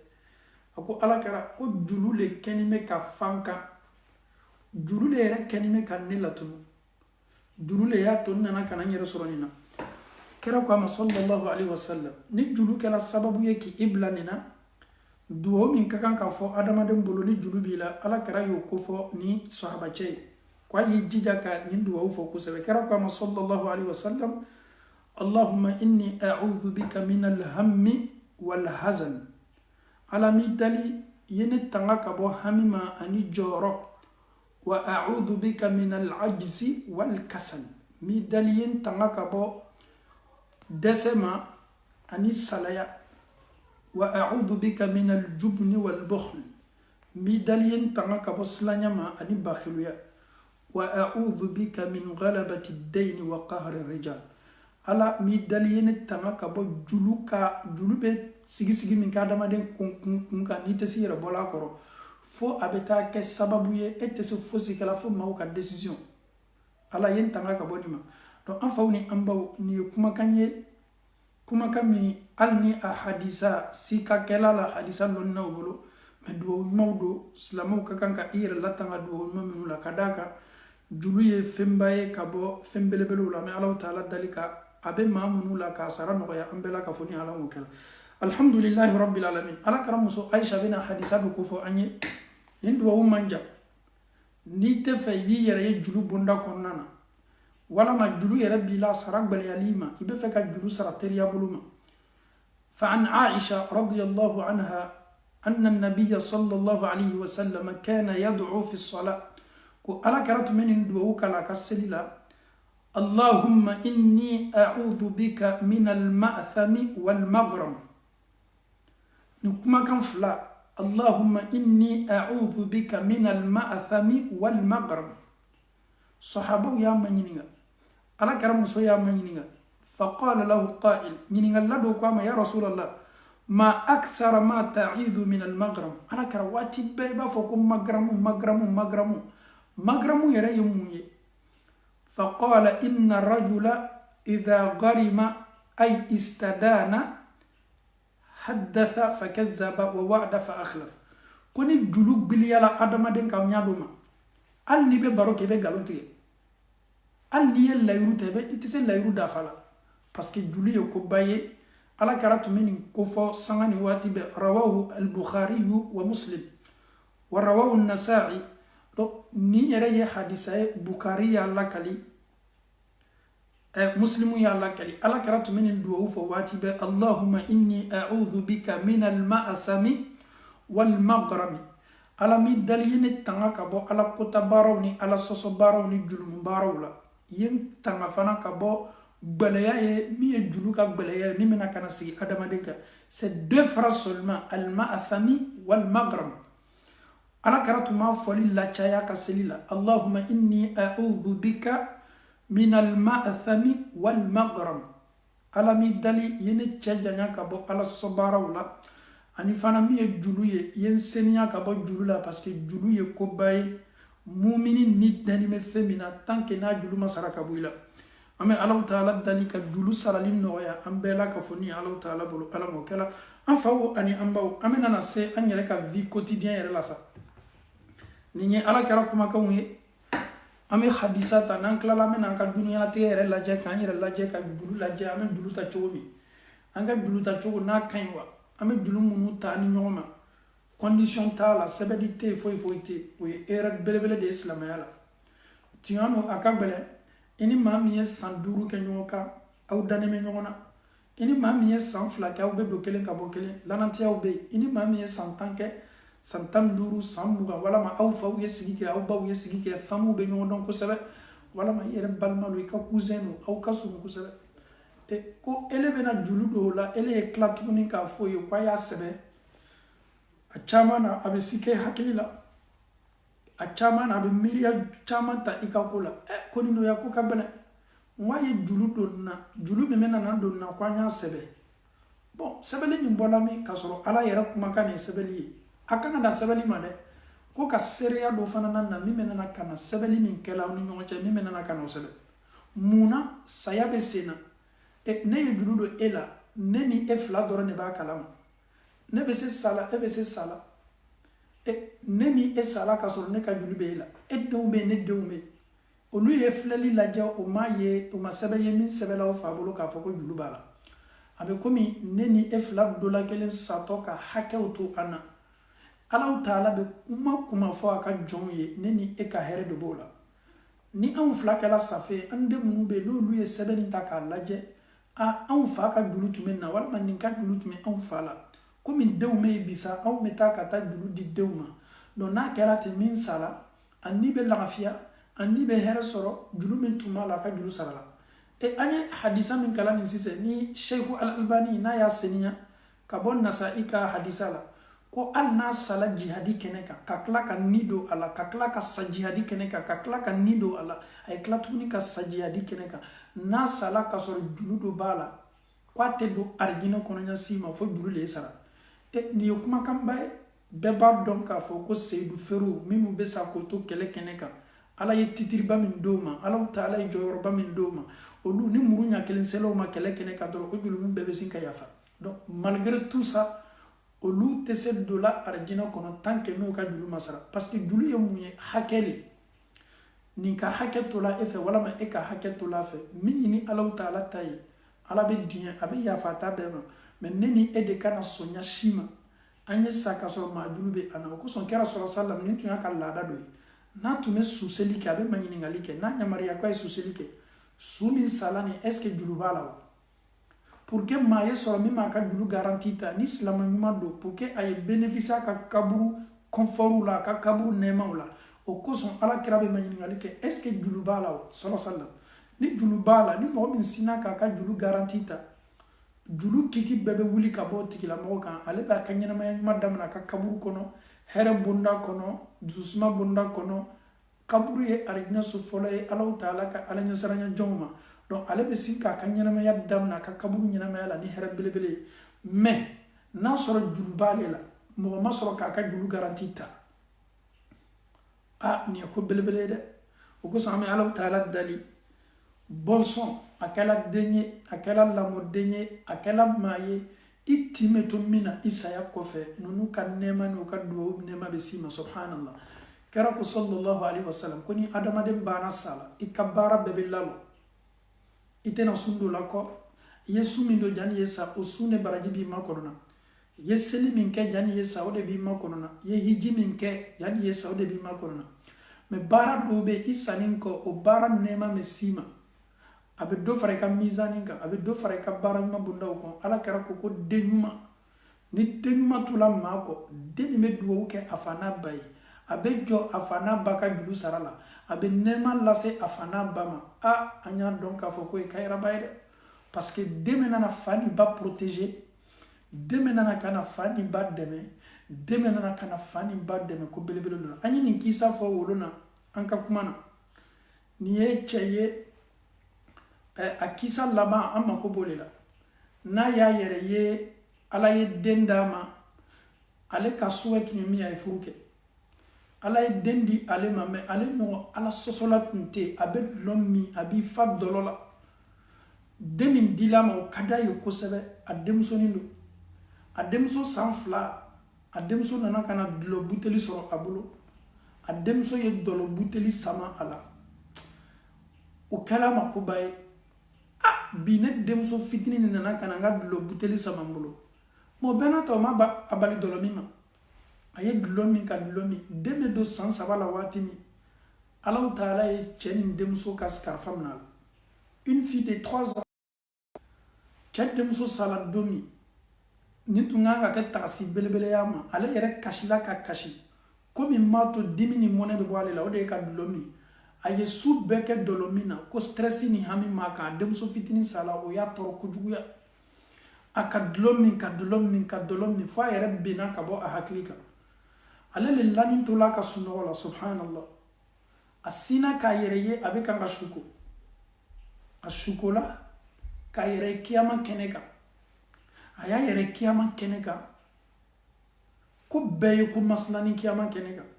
a ko Alakira ko julu le kɛnin bɛ ka fan kan julu le yɛrɛ kɛnin bɛ ka ne latunu julu le y'a to n nana ka na n yɛrɛ sɔrɔ nin na kira ko a ma sallallahu alaihi wasallam ni julu kɛra sababu ye k'i bila nin na duwawu min ka kan ka fɔ adamaden bolo ni julu b'i la Alakira y'o ko fɔ ni sahabacɛ ye ko a y'i jija ka nin duwawu fɔ kosɛbɛ kira ko a ma sallallahu alaihi wasallam Allahumma inni a'udhu bika min al-hammi wal-hazan ala mi dali yene tanga ka bɔ hami ma ani jɔrɔ wa a'udhu bika min al-ajzi wal-kasal mi dali yen tanga ka bɔ dɛsɛ ma ani salaya wa a'udhu bika min al-jubni wal-bukhl mi dali yen tanga ka bɔ silanya ma ani bakhiluya wa a'udhu bika min ghalabati ad-dayn wa qahri ar-rijal ala mi dali yene tanga ka bɔ julu bɛ sigi min ka adamaden kun kan n'i tɛ se yɛrɛ bɔla a kɔrɔ fo a bɛ taa kɛ sababu ye e tɛ se fosi kɛla fo maaw ka décision ala yen tanga ka bɔ nin ma donc an faw ni an baw nin ye kumakan ye kumakan min hali ni a hadisa sikakɛla la hadisa lɔnnaw bolo mais duwawu ɲumanw don silamɛw ka kan ka i yɛrɛ latanga duwawu ɲuman minnu la ka d'a kan julu ye fɛnba ye ka bɔ fɛn belebelew la mais Alahu Taala dali ka a bɛ maa minnu la k'a sara nɔgɔya an bɛɛ la ka fɔ ni ala m'o kɛla alhamdulillahi rabbil alamin Alakira muso Aisha bɛna hadisa dɔ ko fɔ an ye nin duwawu man jan n'i tɛ fɛ y'i yɛrɛ ye julu bonda kɔnɔna na walama julu yɛrɛ b'i la sara gwɛlɛyali ma i bɛ fɛ ka julu sara teriya bolo ma فعن عائشة رضي الله عنها أن النبي صلى الله عليه وسلم كان يدعو في الصلاة Alakira tun bɛ nin duwawu k'a la a ka seli la Allahumma inni a'udhu bika min al-ma'thami wal-maghram nin kumakan fila Allahumma inni a'udhu bika min al-ma'thami wal-maghram sahabaw y'a ma ɲininka Alakira muso y'a ma ɲininka faqala lahu qa'il ɲininkali dɔ ko a ma ya Rasulallah ma akthara ma ta'idhu min al-maghram Alakira waati bɛɛ i b'a fɔ ko maghramu maghramu yɛrɛ ye mun ye faqala inna rajula idha gharima ay istadana haddatha fakadhaba wa wa'ada fa akhlaf ko ni julu gbiliyala adamaden ka ɲado ma hali ni bɛ baro kɛ i bɛ galon tigɛ hali ni ye layiru ta i tɛ se layiru dafa la parce que julu ye koba ye Alakira tun bɛ nin ko fɔ sanga ni waati bɛɛ rawahu al-Bukhari wa Muslim wa rawahu an-Nasa'i donc ni yɛrɛ ye hadisa ye Bukhari y'a lakali Muslimu y'a lakali Alakira tun bɛ nin duwawu fɔ waati bɛɛ Allahumma inni a'udhu bika min al-ma'thami wal-maghrami ala mi dali ye ne tanga ka bɔ ala kota baaraw ni ala sɔsɔ baaraw ni julumu baaraw la yen tanga fana ka bɔ gbɛlɛya ye min ye julu ka gbɛlɛya ye min bɛna kana sigi adamaden kan c'est deux phrases seulement al-ma'thami wal-maghram Alakira tun b'a fɔli lacaya ka seli la Allahumma inni a'udhu bika min al-ma'thami wal-maghram ala mi dali ye ne cɛ janya ka bɔ ala sɔsɔ baaraw la ani fana min ye julu ye yen seniya ka bɔ julu la parce que julu ye koba ye mumini ni dani bɛ fɛn min na tant que n'a julu ma sara ka bɔ i la an bɛ Alahu Taala dali ka julu sarali nɔgɔya an bɛɛ la ka fɔ ni Alahu Taala bolo ala m'o kɛla an faw ani an baw an bɛ nana se an yɛrɛ ka vie quotidien yɛrɛ la sa nin ye Alakira kumakanw ye an bɛ hadisa ta n'an tilala an bɛ n'an ka duniyalatigɛ yɛrɛ lajɛ k'an yɛrɛ lajɛ ka julu lajɛ an bɛ julu ta cogo min an ka julu ta cogo n'a ka ɲi wa an bɛ julu minnu ta ni ɲɔgɔn ma condition t'a la sɛbɛnni tɛ yen foyi tɛ yen o ye erreur belebele de ye silamɛya la tiɲɛ don a ka gɛlɛn i ni maa min ye san 5 kɛ ɲɔgɔn kan aw dannen bɛ ɲɔgɔn na i ni maa min ye san 2 kɛ aw bɛ don kelen ka bɔ kelen lanatiyaw bɛ yen i ni maa min ye san 10 kɛ san 15 san 20 walama aw faw ye sigi kɛ aw baw ye sigi kɛ famuw bɛ ɲɔgɔn dɔn kosɛbɛ walama i yɛrɛ balima don i ka cousin don aw ka surun kosɛbɛ ko ele bɛna julu dɔw la ele ye tila tuguni k'a fɔ ye ko a y'a sɛbɛn a caman na a bɛ si kɛ hakili la a caman na a bɛ miiriya caman ta i ka ko la ko nin ya ko ka gɛlɛn n ko a ye julu don na julu min bɛ nana don na ko an y'a sɛbɛn bon sɛbɛli nin bɔla min ka sɔrɔ ala yɛrɛ kumakan nin sɛbɛli ye a kan ka dan sɛbɛli ma dɛ ko ka seereya dɔ fana na min bɛ nana ka na sɛbɛli min kɛla aw ni ɲɔgɔn cɛ min bɛ nana ka na o sɛbɛn munna saya bɛ sen na ne ye juru don e la ne ni e fila dɔrɔn de b'a kalama ne bɛ se sala e bɛ se sala ne ni e sala ka sɔrɔ ne ka juru bɛ e la e denw bɛ yen ne denw bɛ yen olu ye filɛli lajɛ o ma sɛbɛn ye min sɛbɛnla o fa bolo k'a fɔ ko juru b'a la a bɛ komi ne ni e fila dɔla kelen satɔ ka hakɛw to an na Allahu Taala bɛ kuma fɔ a ka jɔnw ye ne ni e ka hɛrɛ de b'o la ni anw fila kɛla safe an den minnu bɛ yen n'olu ye sɛbɛnni ta k'a lajɛ anw fa ka juru tun bɛ na walima nin ka juru tun bɛ anw fa la komi denw bɛ yen bisa anw bɛ taa ka taa juru di denw ma donc n'a kɛra ten min sara a ni bɛ lafiya a ni bɛ hɛrɛ sɔrɔ juru min tun b'a la a ka juru sara la an ye hadisa min kalan nin sisan ni Sheikh Al-Albani n'a y'a seniya ka bɔ Nasa'i ka hadisa la ko hali n'a sala jihadi kɛnɛ kan ka tila ka ni don a la ka tila ka sa jihadi kɛnɛ kan ka tila ka ni don a la a ye tila tuguni ka sa jihadi kɛnɛ kan n'a sala ka sɔrɔ juru dɔ b'a la k'a tɛ don arijinɛ kɔnɔɲasi ma fo juru le sara nin ye kumakanba ye bɛɛ b'a dɔn k'a fɔ ko Seyidu Fero minnu bɛ sa k'o to kɛlɛ kɛnɛ kan ala ye titiriba min d'o ma Allahu Taala ye jɔyɔrɔba min d'o ma olu ni muru ɲɛ kelen selaw ma kɛlɛ kɛnɛ kan dɔrɔn o juru min bɛɛ bɛ sin ka yafa donc malgré tout ça olu tɛ se dɔ la arijinɛ kɔnɔ tant que n'o ka juru ma sara parce que juru ye mun ye hakɛ le nin ka hakɛ to la e fɛ walima e ka hakɛ to la fɛ min ɲini Allahu Taala ta ye ala bɛ diɲɛ a bɛ yafa ta bɛɛ ma mais ne ni e de kana sɔnya si ma an ye sa ka sɔrɔ maa juru bɛ an na o kosɔn kɛra sɔrɔ sallam nin tun y'a ka laada dɔ ye n'a tun bɛ su seli kɛ a bɛ maɲiningali kɛ n'a yamaruya ko a ye su seli kɛ su min sala nin est ce que juru b'a la o pour que maa ye sɔrɔ min b'a ka juru garanti ta ni silama ɲuman don pour que a ye bénéficier a ka kaburu confort la a ka kaburu nɛɛmaw la o kosɔn ala kira bɛ maɲiningali kɛ est ce que juru b'a la o sɔlɔ sallam ni juru b'a la ni mɔgɔ min sinna k'a ka juru garanti ta juru kiti bɛɛ bɛ wuli ka bɔ o tigilamɔgɔ kan ale b'a ka ɲɛnamaya ɲuman daminɛ a ka kaburu kɔnɔ hɛrɛ bonda kɔnɔ dusuma bonda kɔnɔ kaburu ye arijinɛ so fɔlɔ ye Allahu Taala ka ala ɲɛsaranya jɔnw ma donc ale bɛ sin k'a ka ɲɛnamaya daminɛ a ka kaburu ɲɛnamaya la ni hɛrɛ belebele ye mais n'a sɔrɔ juru b'ale la mɔgɔ ma sɔrɔ k'a ka juru garanti ta nin ye ko belebele ye dɛ o kosɔn an bɛ Allahu Taala dali bɔnsɔn a kɛla den ye a kɛla lamɔden ye a kɛla maa ye i tin bɛ to min na i saya kɔfɛ ninnu ka nɛɛma n'u ka duwawu nɛɛma bɛ s'i ma subhanallah kɛra ko sallallahu alaihi wasallam ko ni adamaden banna sala i ka baara bɛɛ bɛ lalo i tɛna sun dɔ la kɔ i ye su min don janni ye sa o su ne baraji b'i ma kɔnɔna i ye seli min kɛ janni ye sa o de b'i ma kɔnɔna i ye hiji min kɛ janni ye sa o de b'i ma kɔnɔna mais baara dɔw bɛ i sanni kɔ o baara nɛɛma bɛ s'i ma a bɛ dɔ fara i ka mizani kan a bɛ dɔ fara i ka baara ɲuman bondaw kan ala kɛra ko den ɲuman ni den ɲuman t'o la maa kɔ den min bɛ duwawu kɛ a fa n'a ba ye a bɛ jɔ a fa n'a ba ka juru sara la a bɛ nɛɛma lase a fa n'a ba ma an y'a dɔn k'a fɔ ko ye kayiraba ye dɛ parce que den min nana fa ni ba protéger den min nana ka na fa ni ba dɛmɛ den min nana ka na fa ni ba dɛmɛ ko belebele don an ye nin kisa fɔ wolo na an ka kuma na nin ye cɛ ye a kisa laban an mako b'o de la n'a y'a yɛrɛ ye ala ye den d'a ma ale ka souhait tun ye min a ye furu kɛ ala ye den di ale ma mais ale ɲɔgɔn ala sɔsɔla tun tɛ a bɛ dulɔ min a b'i fa dɔlɔ la den min dila ma o ka d'a ye kosɛbɛ a denmusonin don a denmuso san 2 a denmuso nana ka na dulɔ buteli sɔrɔ a bolo a denmuso ye dɔlɔ buteli sama a la o kɛla makoba ye bi ne denmuso fitinin nana ka na n ka dulɔ buteli sama n bolo mais o bɛɛ n'a ta o ma a bali dɔlɔ min ma a ye dulɔ min ka dulɔ min den bɛ don san 3 la waati min Allahu Taala ye cɛ ni denmuso ka kalifa minɛ a la une fille de 3 ans cɛ denmuso sala don min nin tun kan ka kɛ takasi belebeleya ma ale yɛrɛ kasila ka kasi komi m'a to dimi ni mɔnɛ bɛ bɔ ale la o de ye ka dulɔ min a ye su bɛɛ kɛ dɔlɔ min na ko stress ni hami m'a kan a denmuso fitinin sala o y'a tɔɔrɔ kojuguya a ka dulɔ min ka dulɔ min ka dulɔ min fo a yɛrɛ benna ka bɔ a hakili kan ale le lani tola ka sunɔgɔ la subhanallah a sinna k'a yɛrɛ ye a bɛ kan ka suko a sukola k'a yɛrɛ ye kiyama kɛnɛ kan aya yɛrɛ kiyama kɛnɛ kan ko bɛɛ ye ko masilani kiyama kɛnɛ kan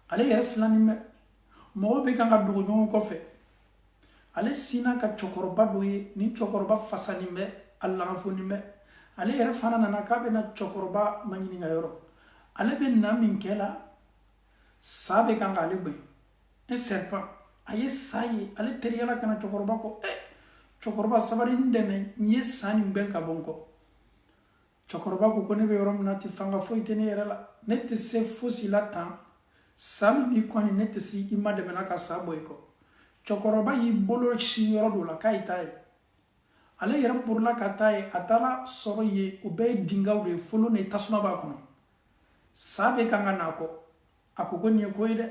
ale yɛrɛ silani bɛ mɔgɔ bɛ kan ka dogo ɲɔgɔn kɔfɛ ale sina ka cɛkɔrɔba dɔ ye ni cɛkɔrɔba fasanin bɛ a lagafonin bɛ ale yɛrɛ fana nana k'a bɛna cɛkɔrɔba maɲininka yɔrɔ ale bɛ na min kɛ la sa bɛ kan k'ale gbɛn un serpent a ye sa ye ale teriyala kana cɛkɔrɔba kɔ cɛkɔrɔba sabali n dɛmɛ n ye sa nin gbɛn ka bɔ n kɔ cɛkɔrɔba ko ne bɛ yɔrɔ min na ten fanga foyi tɛ ne yɛrɛ la ne tɛ se fosi la tan sa min b'i kɔni ne tɛ se i ma dɛmɛna ka sa bɔ i kɔ cɛkɔrɔba y'i bolo sin yɔrɔ dɔ la k'a ye taa ye ale yɛrɛ borila ka taa ye a taara sɔrɔ ye o bɛɛ ye dingaw de ye folon de tasuma b'a kɔnɔ sa bɛ kan ka n'a kɔ a ko nin ye ko ye dɛ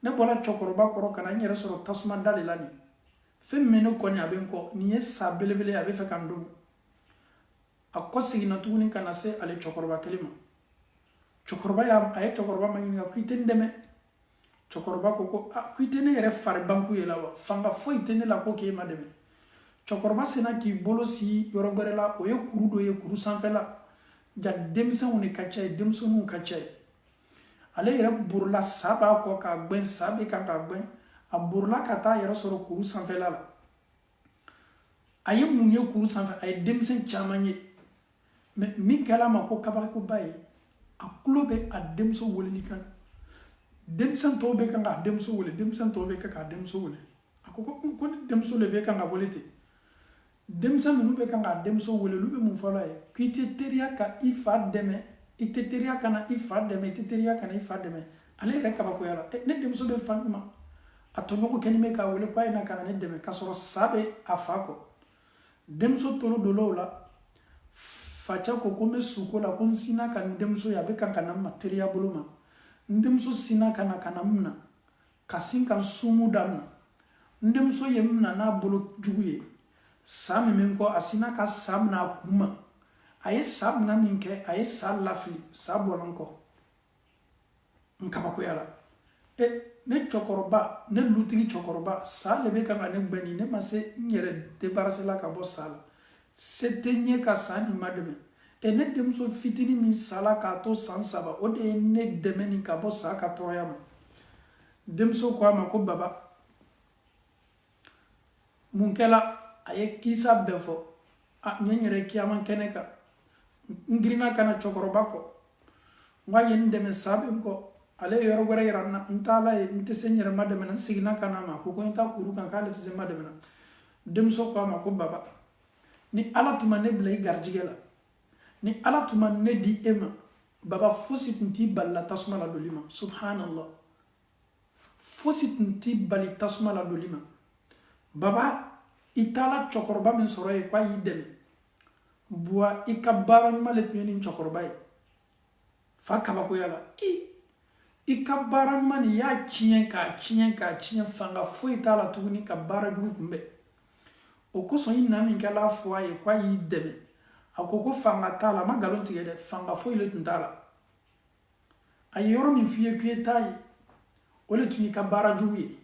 ne bɔra cɛkɔrɔba kɔrɔ ka na n yɛrɛ sɔrɔ tasuma da de la nin fɛn min ne kɔni a bɛ n kɔ nin ye sa belebele a bɛ fɛ ka n dogo a kɔ seginna tuguni ka na se ale cɛkɔrɔba kelen ma cɛkɔrɔba a ye cɛkɔrɔba ma ɲininka ko i tɛ n dɛmɛ cɛkɔrɔba ko ko i tɛ ne yɛrɛ fari banku ye la wa fanga foyi tɛ ne la ko k'e ma dɛmɛ cɛkɔrɔba sina k'i bolo si yɔrɔ wɛrɛ la o ye kuru dɔ ye kuru sanfɛla ja denmisɛnw de ka ca ye denmisɛnninw ka ca ye ale yɛrɛ borila sa b'a kɔ k'a gbɛn sa bɛ kan k'a gbɛn a borila ka taa yɛrɛ sɔrɔ kuru sanfɛla la a ye mun ye kuru sanfɛ a ye denmisɛn caman ye mɛ min kɛra a ma ko kabakoba ye a tulo bɛ a denmuso weleli kan denmisɛn tɔw bɛ kan k'a denmuso wele denmisɛn tɔw bɛ kan k'a denmuso wele a ko ni denmuso de bɛ kan ka wele ten denmisɛn minnu bɛ kan k'a denmuso wele olu bɛ mun fɔ la ye k'i tɛ teriya ka i fa dɛmɛ i tɛ teriya ka na i fa dɛmɛ i tɛ teriya ka na i fa dɛmɛ ale yɛrɛ kabakoyara ne denmuso bɛ fa min ma a tɔɲɔgɔn kɛlen bɛ k'a wele k'a ye na ka na ne dɛmɛ k'a sɔrɔ sa bɛ a fa kɔ denmuso tora dɔ la o la facɛ ko n bɛ suko la ko n sina ka n denmuso ye a bɛ kan ka na n ma teriya bolo ma n denmuso sina ka na n minɛ ka sin ka n sumu daminɛ n denmuso ye n minɛ n'a bolo jugu ye sa min bɛ n kɔ a sina ka sa minɛ a kun ma a ye sa minɛ min kɛ a ye sa lafili sa bɔra n kɔ n kabakoyara ne cɛkɔrɔba ne lutigi cɛkɔrɔba sa de bɛ kan ka ne gbɛni ne ma se n yɛrɛ débarrassela ka bɔ sa la se tɛ n ye ka sa nin ma dɛmɛ ne denmuso fitinin min sala k'a to san 3 o de ye ne dɛmɛ nin ka bɔ sa ka tɔɔrɔya ma denmuso ko a ma ko baba mun kɛla a ye kisa bɛɛ fɔ n ye n yɛrɛ kiyama kɛnɛ kan n girinna ka na cɛkɔrɔba kɔ n k'a ye n dɛmɛ sa bɛ n kɔ ale ye yɔrɔ wɛrɛ yira n na n taala ye n tɛ se n yɛrɛ ma dɛmɛ na n seginna ka na ma ko n ta kuru kan k'ale tɛ se ma dɛmɛ na denmuso ko a ma ko baba ni ala tun ma ne bila i garijɛgɛ la ni ala tun ma ne di e ma baba fosi tun t'i balila tasuma la doli ma subhanallah fosi tun t'i bali tasuma la doli ma baba i taala cɛkɔrɔba min sɔrɔ ye k'a y'i dɛmɛ buwa i ka baara ɲuman le tun ye nin cɛkɔrɔba ye fa kabakoya la i ka baara ɲuman nin y'a tiɲɛ k'a tiɲɛ fanga foyi t'a la tuguni ka baara jugu kunbɛn o kosɔn i na min kɛla fɔ a ye k'a y'i dɛmɛ a ko fanga t'a la a ma nkalon tigɛ dɛ fanga foyi le tun t'a la a ye yɔrɔ min f'i ye k'i ye taa ye o le tun y'i ka baara jugu ye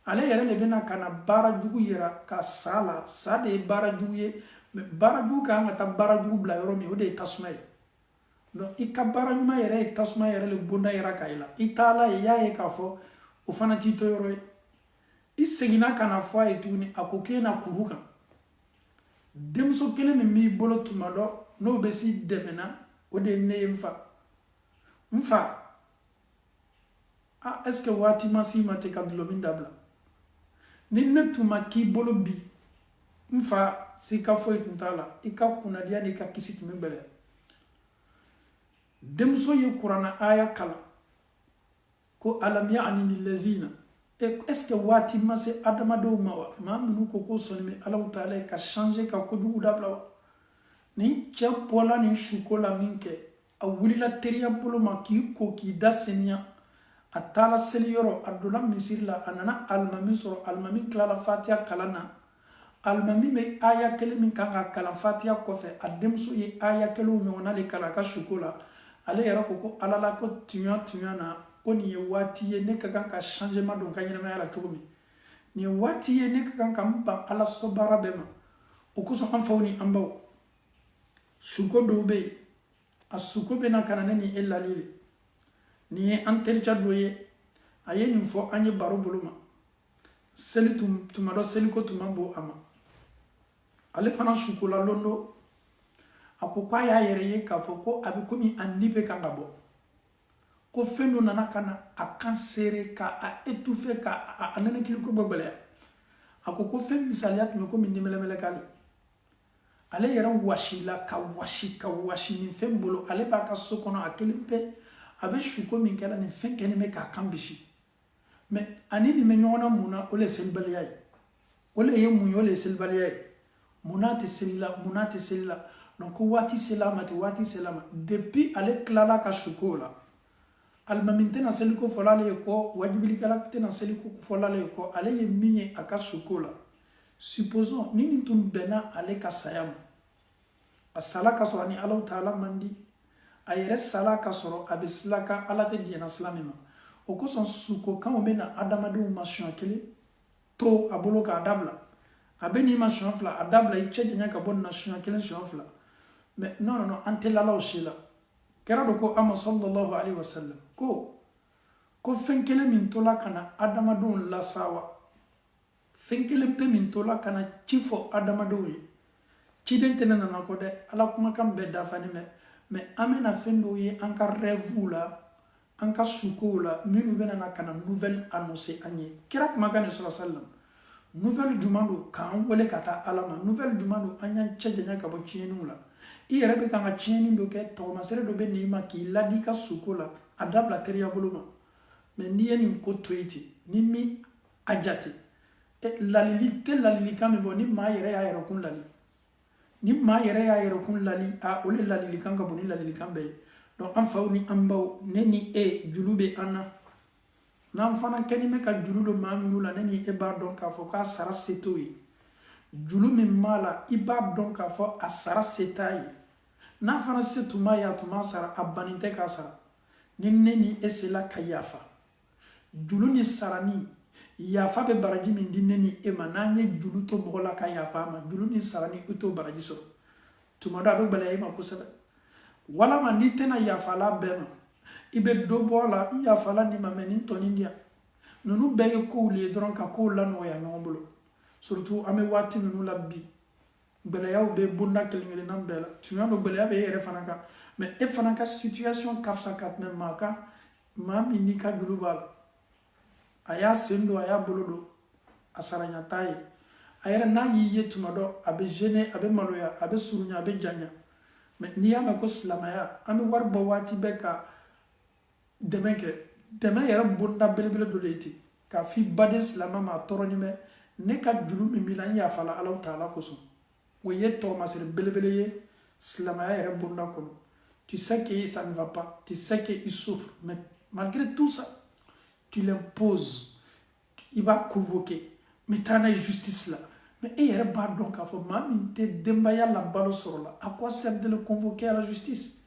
ale yɛrɛ de bɛna ka na baara jugu yira ka sa la sa de ye baara jugu ye mɛ baara jugu kan ka taa baara jugu bila yɔrɔ min o de ye tasuma ye donc i ka baara ɲuman yɛrɛ ye tasuma yɛrɛ le bonda yira ka i la i taala ye i y'a ye k'a fɔ o fana t'i to yɔrɔ ye i seginna ka na fɔ a ye tuguni a ko k'e na kuru kan denmuso kelen min b'i bolo tuma dɔ n'o bɛ s'i dɛmɛ na o de ye ne ye n fa est ce que waati ma s'i ma ten ka dulɔmin dabila ni ne tun ma k'i bolo bi n fa sika foyi tun t'a la i ka kunnadiya n'i ka kisi tun bɛ gbɛlɛya denmuso ye kuranna aya kalan ko alam ya'ni lillazina est ce que waati ma se adamadenw ma wa maa minnu ko sɔnni bɛ Alahu Taala ye ka changer ka kojugu dabila wa ni cɛ bɔla nin suko la min kɛ a wulila teriya bolo ma k'i ko k'i da seniya a taala seli yɔrɔ a donna misiri la a nana alimami sɔrɔ alimami tilala fatiha kalan na alimami bɛ aya kelen min kan ka kalan fatiha kɔfɛ a denmuso ye aya kelenw ɲɔgɔnna de kalan a ka suko la ale yɛrɛ ko ala la ko tiɲɛ na ko nin ye waati ye ne ka kan ka changement don ka ɲɛnamaya la cogo min nin ye waati ye ne ka kan ka n ban ala sɔbaara bɛɛ ma o kosɔn an faw ni an baw suko dɔw bɛ yen a suko bɛ na ka na ne ni e lali le nin ye an terikɛ dɔ ye a ye nin fɔ an ye baro bolo ma seli tuma dɔ seliko tuma bɔ a ma ale fana sukola londo a ko k'a y'a yɛrɛ ye k'a fɔ ko a bɛ komi a ni bɛ kan ka bɔ ko fɛn dɔ nana ka na a kan seere k'a étouffé k'a nɛnɛkiliko bɛ gɛlɛya a ko fɛn misaliya tun bɛ komi nimɛlɛmɛlɛ k'ale ale yɛrɛ wasila ka wasi nin fɛn bolo ale b'a ka so kɔnɔ a kelen pe a bɛ suko min kɛra nin fɛn kɛlen bɛ k'a kan bisi mais ani nin bɛ ɲɔgɔn na mun na o le ye selibaliya ye o le ye mun ye o le ye selibaliya ye mun n'a tɛ seli la mun n'a tɛ seli la donc ko waati sela a ma ten waati sela a ma depuis ale tilala ka suko la alimami tɛna seliko fɔla ale ye kɔ wajibilikɛla tɛna seliko fɔla ale ye kɔ ale ye min ye a ka suko la supposons ni nin tun bɛnna ale ka saya ma a sala ka sɔrɔ ni Alahu Taala man di a yɛrɛ sala ka sɔrɔ a bɛ sila ka Ala tɛ diɲɛna sila min ma o kosɔn sukokanw bɛ na adamadenw ma siɲɛ kelen to a bolo k'a dabila a bɛ n'i ma siɲɛ fila a dabila i cɛ janya ka bɔ nin na siɲɛ kelen siɲɛ fila mais non an tɛ lala o si la kɛra dɔ ko ama sallallahu alaihi wasallam ko fɛn kelen min tola ka na adamadenw lasawa fɛn kelen pe min tola ka na ci fɔ adamadenw ye ciden tɛnɛ nana kɔ dɛ ala kumakan bɛɛ dafani mɛ mais an bɛna fɛn dɔw ye an ka rêvew la an ka sukow la minnu bɛna ka na nouvelle annoncer an ye kira kumakan ni sallallahu alaihi wasallam nouvelle juman don k'an wele ka taa ala ma nouvelle juman don an y'an cɛ janya ka bɔ tiɲɛniw la i yɛrɛ bɛ kan ka tiɲɛni dɔ kɛ tɔgɔmasɛrɛ dɔ bɛ n'i ma k'i ladi i ka suko la a dabila teriya bolo ma mais n'i ye nin ko to yen ten ni min a jate lalili tɛ lalilikan min bɔ ni maa yɛrɛ y'a yɛrɛkun lali ni maa yɛrɛ y'a yɛrɛkun lali o le lalilikan ka bon ni lalilikan bɛɛ ye donc an faw ni an baw ne ni e julu bɛ an na n'an fana kɛni bɛ ka julu don maa minnu la ne ni e b'a dɔn k'a fɔ k'a sara se t'o ye julu min b'a la i b'a dɔn k'a fɔ a sara se t'a ye n'a fana se tun b'a ye a tun b'a sara a bannen tɛ k'a sara ni ne ni e sela ka yafa julu ni sarani yafa bɛ baraji min di ne ni e ma n'an ye julu to mɔgɔ la ka yafa a ma julu ni sarani i t'o baraji sɔrɔ tuma dɔ a bɛ gɛlɛya i ma kosɛbɛ walama n'i tɛna yafala bɛɛ ma i bɛ dɔ bɔ a la i yafala nin ma mɛ nin tɔnin di yan ninnu bɛɛ ye kow le ye dɔrɔn ka kow lanɔgɔya ɲɔgɔn bolo surtout an bɛ waati ninnu la bi gɛlɛyaw bɛ bonda kelen kelenna bɛɛ la tiɲɛ don gɛlɛya bɛ e yɛrɛ fana kan mais e fana ka situation ka fisa ka tɛmɛ maa kan maa min n'i ka juru b'a la a y'a sen don a y'a bolo don a saranya t'a ye a yɛrɛ n'a y'i ye tuma dɔ a bɛ gêner a bɛ maloya a bɛ surunya a bɛ janya mais n'i y'a mɛn ko silamɛya an bɛ wari bɔ waati bɛɛ ka dɛmɛ kɛ dɛmɛ yɛrɛ bonda belebele dɔ de ye ten k'a fɔ i baden silamɛ ma a tɔɔrɔnin bɛ ne ka juru min b'i la n yafala Alahu Taala kosɔn o ye tɔgɔmasɛrɛ belebele ye silamɛya yɛrɛ bonda kɔnɔ tu sais que ça ne va pas tu sais que il souffre mais malgré tout ça tu l'imposes i b'a convoquer mais taa n'a ye justice la mais e yɛrɛ b'a dɔn k'a fɔ maa min tɛ denbaya la balo sɔrɔ la à quoi sert de le convoquer à la justice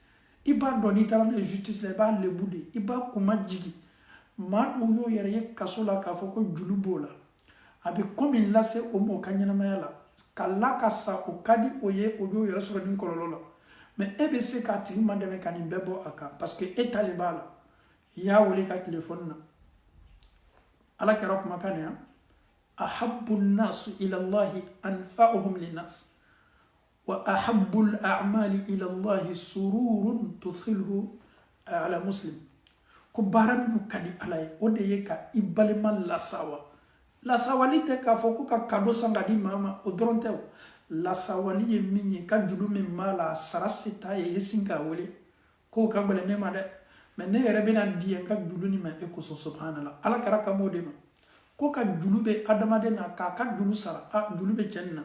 i b'a dɔn n'i taara n'a ye justice la i b'a lebu de i b'a kuma jigi maa dɔw y'o yɛrɛ ye kaso la k'a fɔ ko julu b'o la a bɛ ko min lase o mɔ ka ɲɛnamaya la ka la ka sa o ka di o ye o y'o yɛrɛ sɔrɔ nin kɔlɔlɔ la mais e bɛ se k'a tigi ma dɛmɛ ka nin bɛɛ bɔ a kan parce que e ta le b'a la i y'a wele ka telefɔni na ala kɛra kumakan nin yan ahabbu nnasu ila allahi anfa'uhum linnas wa ahabbu al-a'mali ila allahi sururun tudkhilhu ala muslim ko baara minnu ka di ala ye o de ye ka i balima lasawa lasawali tɛ k'a fɔ ko ka kado san ka di maa ma o dɔrɔn tɛ o lasawali ye min ye ka juru min b'a la a sara se t'a ye i sin k'a wele k'o ka gɛlɛn ne ma dɛ mais ne yɛrɛ bɛna di n ka julu nin ma e kosɔn subhanallah ala kɛra kama o de ma ko ka julu bɛ adamaden na k'a ka julu sara julu bɛ cɛ nin na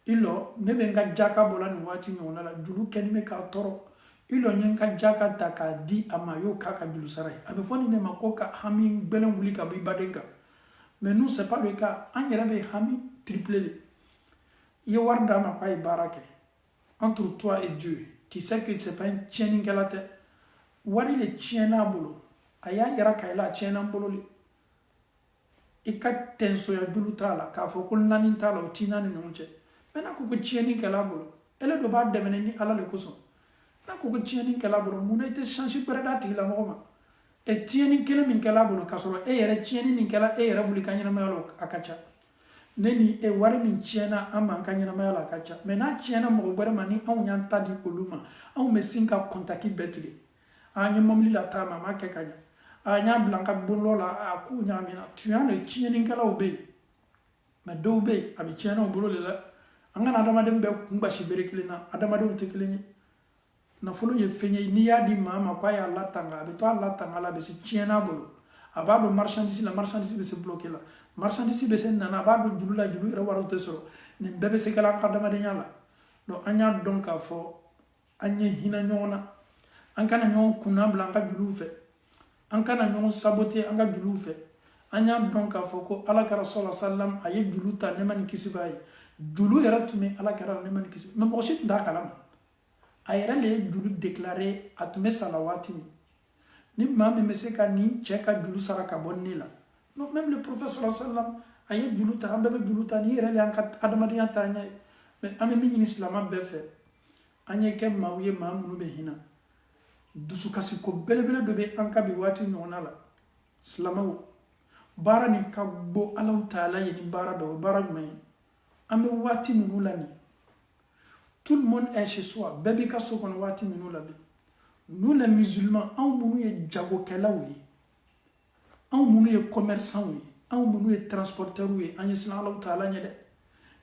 i lɔ ne bɛ n ka jaka bɔla nin waati ɲɔgɔnna la julu kɛlen bɛ k'a tɔɔrɔ i lɔ n ye n ka jaka ta k'a di a ma a y'o k'a ka julu sara ye a bɛ fɔ nin de ma ko ka hami gbɛlɛn wuli ka bɔ i baden kan mais nous c'est pas le cas an yɛrɛ bɛ hami triplé de i ye wari d'a ma k'a ye baara kɛ entre toi et Dieu tu sais que c'est pas une tiɲɛnikɛla tɛ wari le tiɲɛn'a bolo a y'a yɛrɛ k'a la a tiɲɛna n bolo le i ka tɛnsoya julu t'a la k'a fɔ ko naani t'a la o t'i n'a ni ɲɔgɔn cɛ mɛ n'a ko tiɲɛni kɛl'a bolo ele dɔ b'a dɛmɛ ni ala le kosɔn n'a ko ko tiɲɛni kɛla bolo mun na i tɛ change bɛrɛ d'a tigilamɔgɔ ma tiɲɛni kelen min kɛla bolo k'a sɔrɔ e yɛrɛ tiɲɛni nin kɛla e yɛrɛ bolo i ka ɲɛnamaya la a ka ca ne ni wari min tiɲɛna an b'an ka ɲɛnamaya la a ka ca mɛ n'a tiɲɛna mɔgɔ wɛrɛ ma ni anw y'an ta di olu ma anw bɛ sin ka kɔntaki bɛɛ tigɛ an ye mobili la taama a ma kɛ ka ɲɛ n y'a bila n ka bondɔ la a ko ɲagamina tuyan de tiɲɛnikɛlaw bɛ yen mɛ dɔw bɛ yen a bɛ tiɲɛna u bolo de la an kana adamaden bɛɛ kun basi bere kelen na adamadenw tɛ kelen ye nafolo ye fɛn ye n'i y'a di maa ma k'a y'a latanga a bɛ to a latanga la a bɛ se tiɲɛna bolo a b'a dɔn marchandise la marchandise bɛ se bloqué la marchandise bɛ se nana a b'a dɔn juru la juru yɛrɛ wariw tɛ sɔrɔ nin bɛɛ bɛ se kɛla an ka adamadenya la donc an y'a dɔn k'a fɔ an ye hinɛ ɲɔgɔn na an kana ɲɔgɔn kunna bila an ka juruw fɛ an kana ɲɔgɔn saboter an ka juruw fɛ an y'a dɔn k'a fɔ ko alakira sɔlɔ salam a ye juru ta nɛɛma ni kisi b'a ye juru yɛrɛ tun bɛ alakira la nɛɛma ni kisi mɛ mɔgɔ si tun t'a kalama a yɛrɛ de ye juru déclaré a tun bɛ sa la waati min ni maa min bɛ se ka nin cɛ ka juru sara ka bɔ ne la non même le prophète sɔlɔ salam a ye juru ta an bɛɛ bɛ juru ta ni yɛrɛ de y'an ka adamadenya taa ɲɛ ye mɛ an bɛ min ɲini silama bɛɛ fɛ an ye kɛ maaw ye maa minnu bɛ hinɛ dusukasi ko belebele dɔ bɛ an ka bi waati ɲɔgɔnna la silamaw baara nin ka bɔ alaw taala ye ni baara dɔ o ye baara jumɛn ye an bɛ waati minnu la nin tout le monde est chez soi bɛɛ b'i ka so kɔnɔ waati minnu la bi nous les musulmans anw minnu ye jagokɛlaw ye anw minnu ye commerçants ye anw minnu ye transporteurs ye an ye siran alaw taala ɲɛ dɛ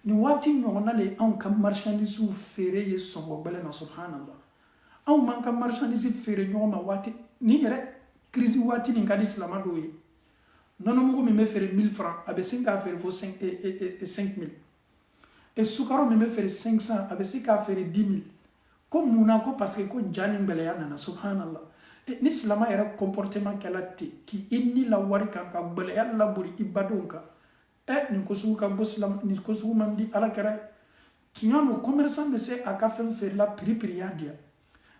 nin waati ɲɔgɔnna le anw ka marchandise feere ye sɔngɔ gbɛlɛ na subhanallah anw m'an ka marchandise feere ɲɔgɔn ma waati nin yɛrɛ crise waati nin ka di silama dɔw ye nɔnɔmugu min bɛ feere 1000 francs a bɛ sin k'a feere fo 5000 et sukaro min bɛ feere 500 a bɛ sin k'a feere 10 000 ko mun na ko parce que ko ja ni gbɛlɛya nana subhanallah ni silama yɛrɛ comportement kɛla ten k'i ni la wari kan ka gbɛlɛya labori i badenw kan nin ko sugu ka go silam nin ko sugu man di ala kɛra tiɲɛ don commerçant bɛ se a ka fɛn feerela prix y'a diya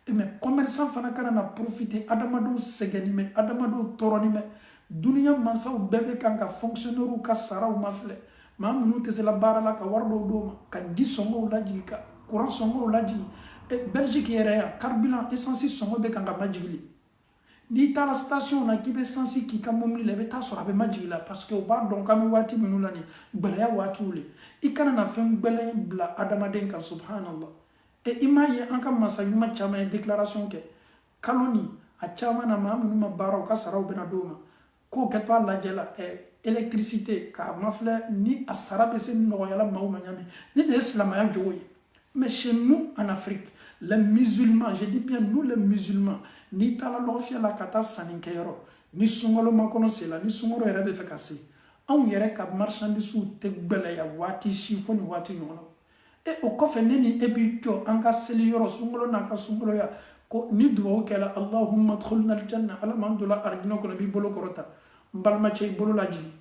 mais commerçant fana kana na profiter adamadenw sɛgɛnni mɛ adamadenw tɔɔrɔni mɛ duniya mansaw bɛɛ bɛ kan ka fonctionnaires ka saraw ma filɛ maa minnu tɛ se la baara la ka wari dɔw d'o ma ka di sɔngɔw lajigi ka courant sɔngɔw lajigi Belgique yɛrɛ yan carburant essence sɔngɔ bɛ kan ka majigili n'i taara station na k'i bɛ essence k'i ka mobili la i bɛ taa sɔrɔ a bɛ majigi la parce que u b'a dɔn k'an bɛ waati minnu la nin gbɛlɛya waatiw le i kana na fɛn gbɛlɛn bila adamaden kan subhanallah i m'a ye an ka masa ɲuman caman ye déclaration kɛ kalo nin a caman na maa minnu ma baara u ka saraw bɛna d'o ma k'o kɛ to a lajɛ la électricité k'a mafilɛ ni a sara bɛ se nɔgɔyala maaw ma ɲami ni de ye silamɛya jogo ye mais chez nous en Afrique les musulmans je dis bien nous les musulmans n'i taara lɔgɔfiyɛ la ka taa sannikɛyɔrɔ ni sunkalo makɔnɔ sela ni sunkalo yɛrɛ bɛ fɛ ka se anw yɛrɛ ka marchandise tɛ gbɛlɛya waati si fo nin waati ɲɔgɔn na o kɔfɛ ne ni e b'i jɔ an ka seliyɔrɔ sunkalo n'a ka sunkaloya ko ni dugawu kɛla allahumma adkhilna aljanna ala m'an donna arijinɛ kɔnɔ i b'i bolo kɔrɔta n balimacɛ i bolo lajigi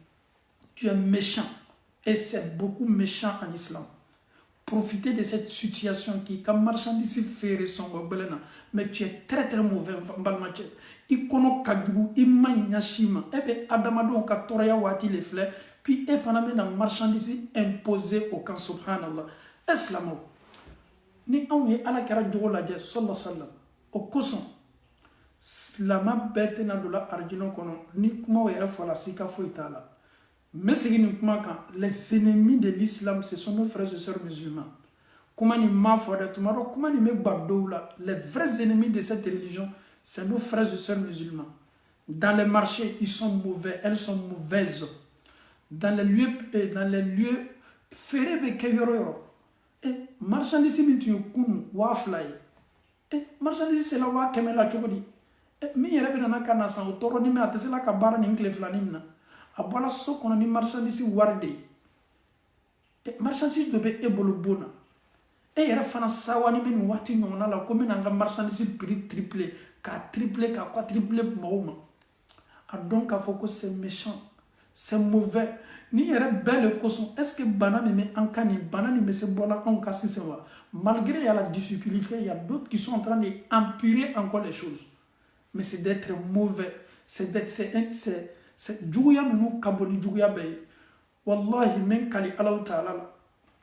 tu es méchant et c'est beaucoup méchant en islam. Profiter de cette situation qui est marchandise feere sɔngɔ gbɛlɛ na mais tu es très très mauvais n balimacɛ i kɔnɔ ka jugu i ma ɲa si ma e bɛ adamadenw ka tɔɔrɔya waati le filɛ puis e fana bɛna marchandise imposer o kan subhanallah e silamaw ni anw ye ala kɛra jogo lajɛ sallallahu sallam o kosɔn silama bɛɛ tɛna don la arijinɛ kɔnɔ ni kumaw yɛrɛ fɔla sika foyi t'a la mais segin nin kuma kan les ennemis de l'islam ce sont nos frères et sœurs musulmans kuma nin m'a fɔ dɛ tuma dɔ kuma nin bɛ ba dɔw la les vrais ennemis de cette religion c'est nos frères et sœurs musulmans dans les marchés ils sont mauvais elles sont mauvaises dans les lieux feere bɛ kɛ yɔrɔ yɔrɔ marchandise min tun ye kunu 2000 ye marchandise sela 500 la cogo di min yɛrɛ bɛ nana ka na san o tɔɔrɔ ni mɛ a tɛ se la ka baara nin tile filanin na a bɔra so kɔnɔ ni marchandise wari de ye marchandise dɔ bɛ e bolo bon na e yɛrɛ fana sawani bɛ nin waati ɲɔgɔnna la ko n bɛna n ka marchandise prix triplé k'a triplé k'a quadruplé mɔgɔw ma a dɔn k'a fɔ ko c'est méchant c'est mauvais ni yɛrɛ bɛɛ le kosɔn est ce que bana min bɛ an ka nin bana nin bɛ se bɔla anw ka sisan wa malgré il y a la difficulté il y a d'autres qui sont en train d'empirer encore les choses mais c'est d'être mauvais c'est juguya minnu ka bon ni juguya bɛɛ ye wallahi min kali alaw taala la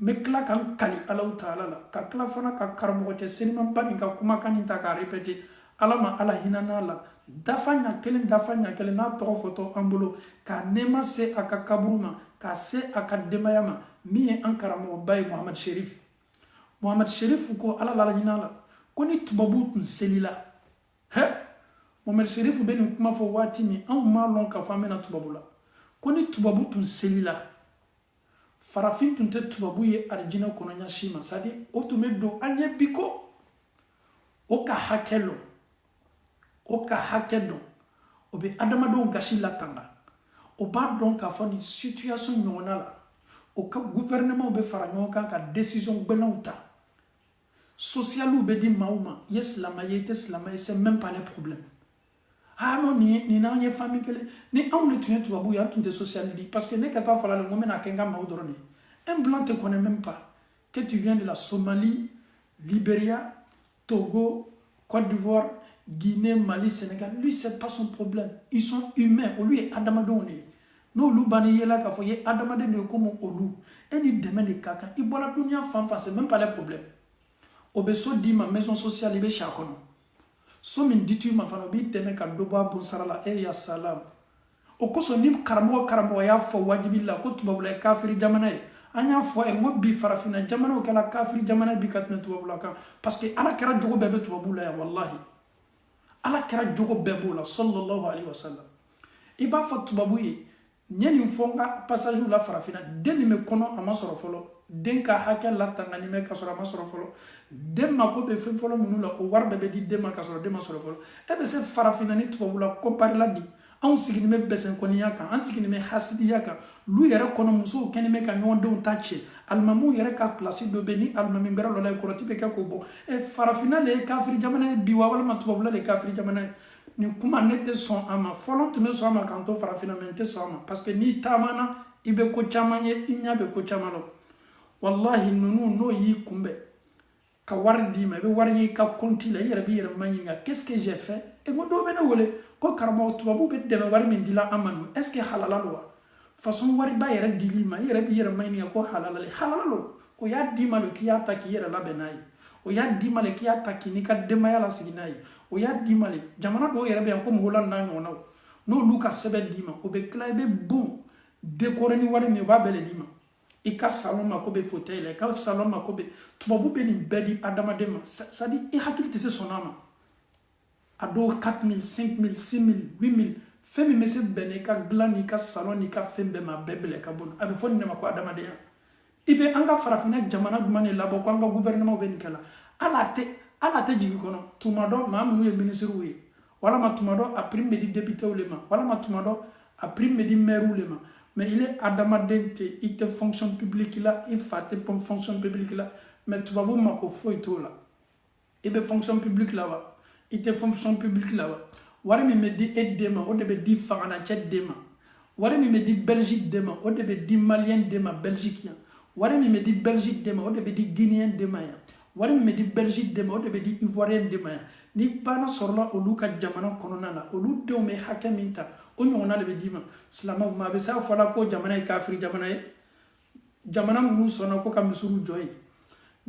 me kila kan kali Allahu Ta'ala la ka kila fana ka karamɔgɔ cɛ seniman ba nin ka kumakan nin ta k'a répéter ala ma ala hinana la dafa ɲa kelen n'a tɔgɔ fɔtɔ an bolo ka nɛɛma se a ka kaburu ma ka se a ka denbaya ma min ye an karamɔgɔba ye Muhammad Sherif ko ala la hinana la ko ni tubabu tun selila Muhammad Sherif bɛ nin kuma fɔ waati min anw ma lɔn ka fɔ an bɛna tubabu la ko ni tubabu tun selila farafin tun tɛ tubabu ye arijinɛ kɔnɔ ɲa si ma c'est à dire o tun bɛ don an ɲɛ bi ko o ka hakɛ lɔ o ka hakɛ dɔn o bɛ adamadenw gasi latanga o b'a dɔn k'a fɔ nin situation ɲɔgɔnna la o ka gouvernement bɛ fara ɲɔgɔn kan ka décision gbɛlɛnw ta socialiw bɛ di maaw ma i ye silamɛ ye i tɛ silamɛ ye c'est même pas le problème non nin n'an ye famille kelen ni anw de tun ye tubabu ye an tun tɛ social di parce que ne ka taa fɔla le ko n bɛna kɛ n ka maaw dɔrɔn de un blanc te connaît même pas que tu viens de la Somalie, Libéria, Togo, Côte d'Ivoire, Guinée, Mali, Sénégal, lui c'est pas son problème. Ils sont humains, lui est adamadenw de ye. N'olu bani yela k'a fɔ ye adamaden de ye comme olu e ni dɛmɛ de ka kan i bɔra duniya fan fan c'est même pas le problème. O bɛ so d'i ma maison sociale i bɛ si a kɔnɔ so min di tu ma fana o b'i dɛmɛ ka dɔ bɔ a bon sara la ya salam o kosɔn ni karamɔgɔ y'a fɔ wajibi la ko tubabula ye kafiri jamana ye an y'a fɔ n ko bi farafinna jamanaw kɛla kafiri jamana bi ka tɛmɛ tubabula kan parce que ala kɛra jogo bɛɛ bɛ tubabu la yan wallahi ala kɛra jogo bɛɛ b'o la sallallahu alaihi wasallam i b'a fɔ tubabu ye ɲɛ nin fɔ n ka passage la farafinna den min bɛ kɔnɔ a ma sɔrɔ fɔlɔ den ka hakɛ latangani mɛ ka sɔrɔ a ma sɔrɔ fɔlɔ den mako bɛ fɛn fɔlɔ minnu la o wari bɛɛ bɛ di den ma ka sɔrɔ den ma sɔrɔ fɔlɔ e bɛ se farafinna ni tubabu la comparé la di anw sigilen bɛ bɛsɛnkɔniya kan an sigilen bɛ hasidiya kan lu yɛrɛ kɔnɔ musow kɛlen bɛ ka ɲɔgɔn denw ta cɛ alimamuw yɛrɛ ka place dɔ bɛ ni alimami bɛrɛ dɔ la ye kɔrɔti bɛ kɛ k'o bɔ farafinna le ye kafiri jamana ye bi wa walima tubabula le ye kafiri jamana ye nin kuma ne tɛ sɔn a ma fɔlɔ tun bɛ sɔn a ma k'an to farafinna mɛ n tɛ sɔn a ma parce que n'i taamana i bɛ ko caman ye i ɲɛ bɛ ko caman la wallahi ninnu n'o y'i kunbɛn ka wari d'i ma i bɛ wari ye i ka compte la i yɛrɛ b'i yɛrɛ maɲininka qu'est-ce que j'ai fait e ko dɔw bɛ ne wele ko karamɔgɔ tubabu bɛ dɛmɛ wari min dila an ma nin est ce que halala lo wa façon wari ba yɛrɛ dili ma i yɛrɛ b'i yɛrɛ maɲininka ko halala le halala lo o y'a d'i ma le k'i y'a ta k'i yɛrɛ labɛn n'a ye o y'a d'i ma le k'i y'a ta k'i n'i ka denbaya lasigi n'a ye o y'a d'i ma le jamana dɔw yɛrɛ bɛ yan ko Mugula n'a ɲɔgɔnnaw n'olu ka sɛbɛn d'i ma o bɛ tila i bɛ bon décorer ni wari min o b'a bɛɛ le d'i ma i ka salon mako bɛ fauteuil la i ka salon mako bɛ tubabu bɛ nin bɛɛ di adamaden ma c'est à dire i hakili tɛ se sɔn a ma a dɔw 4 000 5 000 6 000 8 000 fɛn min bɛ se bɛn n'i ka dilan n'i ka salon n'i ka fɛn bɛɛ ma a bɛɛ bɛlɛ ka bon a bɛ fɔ nin de ma ko adamadenya i bɛ an ka farafinna jamana jumɛn de labɔ ko an ka gouvernement bɛ nin kɛ la ala tɛ jigin kɔnɔ tuma dɔ maa minnu ye ministres ye walama tuma dɔ a prime bɛ di députés le ma walama tuma dɔ a prime bɛ di maires le ma mais il est adamaden tɛ i tɛ fonction publique la i fa tɛ fonction publique la mais tubabu mako foyi t'o la i bɛ fonction publique la wa i tɛ fonction publique la wa wari min bɛ di e den ma o de bɛ di fanganacɛ den ma wari min bɛ di Belgique den ma o de bɛ di Malien den ma Belgique yan wari min bɛ di Belgique den ma o de bɛ di Guinéen den ma yan wari min bɛ di Belgique den ma o de bɛ di Ivoirien den ma yan ni bana sɔrɔla olu ka jamana kɔnɔna la olu denw bɛ hakɛ min ta o ɲɔgɔnna de bɛ d'i ma silamɛw ma a bɛ se a fɔla ko jamana ye kafiri jamana ye jamana minnu sɔnna ko ka misiriw jɔ yen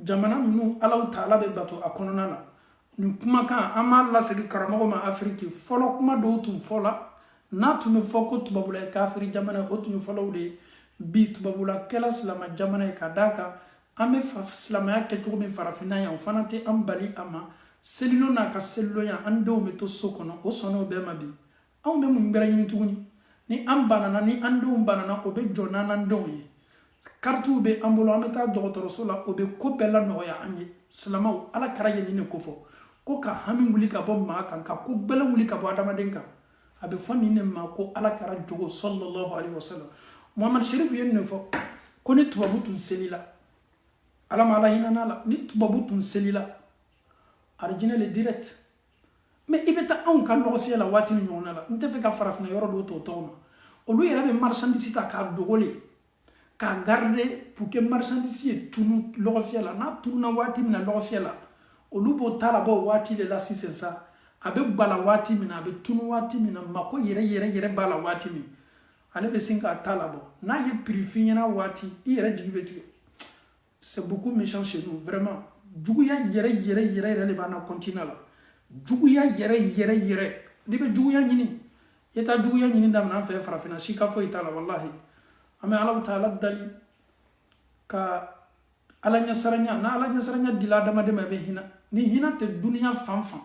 jamana minnu Alahu Taala bɛ bato a kɔnɔna la nin kumakan an b'a lasegin karamɔgɔ ma Afiriki fɔlɔ kuma dɔw tun fɔla n'a tun bɛ fɔ ko tubabula ye kafiri jamana ye o tun ye fɔlɔw de ye bi tubabula kɛla silamɛ jamana ye ka d'a kan an bɛ silamɛya kɛ cogo min farafinna yan o fana tɛ an bali a ma selilo n'a ka selilo yan an denw bɛ to so kɔnɔ o sɔnna o bɛɛ ma bi anw bɛ mun wɛrɛ ɲini tuguni ni an banana ni an denw banana o bɛ jɔ n'an denw ye karitiw bɛ an bolo an bɛ taa dɔgɔtɔrɔso la o bɛ ko bɛɛ la nɔgɔya an ye silamɛw ala kɛra ye nin de ko fɔ ko ka hami wuli ka bɔ maa kan ka ko bɛlɛ wuli ka bɔ adamaden kan a bɛ fɔ nin de ma ko ala kɛra jogo sallallahu alaihi wasallam Muhammad Sherif ye nin de fɔ ko ni tubabu tun selila ala ma ala hinana la ni tubabu tun selila arijinɛ le direct mais i bɛ taa anw ka nɔgɔ fiyɛ la waati min ɲɔgɔnna la n tɛ fɛ ka farafinna yɔrɔ dɔw t'o tɔgɔ ma olu yɛrɛ bɛ marchandise ta k'a dogole k'a garder pour que marchandise ye tunu lɔgɔ fiyɛ la n'a tununa waati min na lɔgɔ fiyɛ la olu b'o ta labɔ waati de la sisan sa a bɛ bala waati min na a bɛ tunu waati min na mako yɛrɛ b'a la waati min ale bɛ sin k'a ta labɔ n'a ye prix f'i ɲɛna waati i yɛrɛ jigi bɛ tigɛ c'est beaucoup méchant chez nous, vraiment. Juguya yere le bana continue là. Juguya yere. Libe juguya nyini. Yeta juguya nyini dam na fe farafina shika fo itala wallahi. Ame Allah Ta'ala dali ka ala nya saranya dila dama de be hina. Ni hina te dunya fanfan.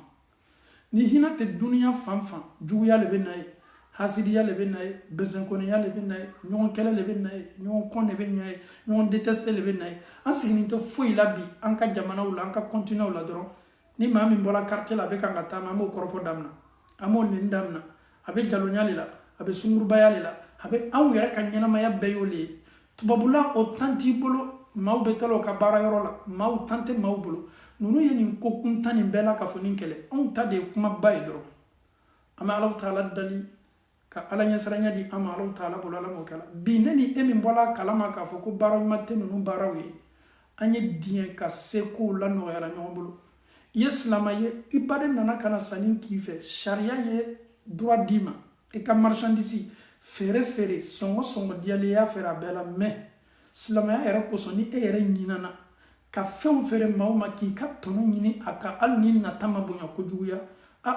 Ni hina te dunya fanfan. Juguya le be nay. Hasidiya le be nay, bezankoniya le be nay, ñon kele le be nay, ñon kon le be nay, ñon détester le be nay. An sigini to foyi la bi an ka jamanaw la, an ka continuer la doron. Ni maa min bɔra quartier la a bɛ kan ka taama an b'o kɔrɔfɔ damina, an b'o neni damina, a bɛ jalonya le la, a bɛ sungurubaya le la, a bɛ anw yɛrɛ ka ɲɛnamaya bɛɛ y'o le ye. Tubabula o tan t'i bolo, maaw bɛ taa o ka baarayɔrɔ la, maaw tan tɛ maaw bolo. Ninnu ye nin ko kuntan nin bɛɛ la ka fɔ nin kɛlɛ, anw ta de ye kumaba ye dɔrɔn. An bɛ Alahu Ta'ala dali ka ala ɲɛsiranya di an ma Alahu Ta'ala bolo ala m'o kɛla. Bi ne ni e min bɔla kalama k'a fɔ ko baara ɲuman tɛ ninnu baaraw ye, an ye diɲɛ ka se kow la nɔgɔyala ɲɔgɔn bolo. I ye silama ye, i baden nana ka na sanni k'i fɛ, sariya ye droit d'i ma, i ka marchandise feere sɔngɔ diyalen y'a feere a bɛɛ la, mais silamaya yɛrɛ kosɔn ni e yɛrɛ ɲinana ka fɛnw feere maaw ma k'i ka tɔnɔ ɲini a ka hali ni nata ma bonya kojuguya,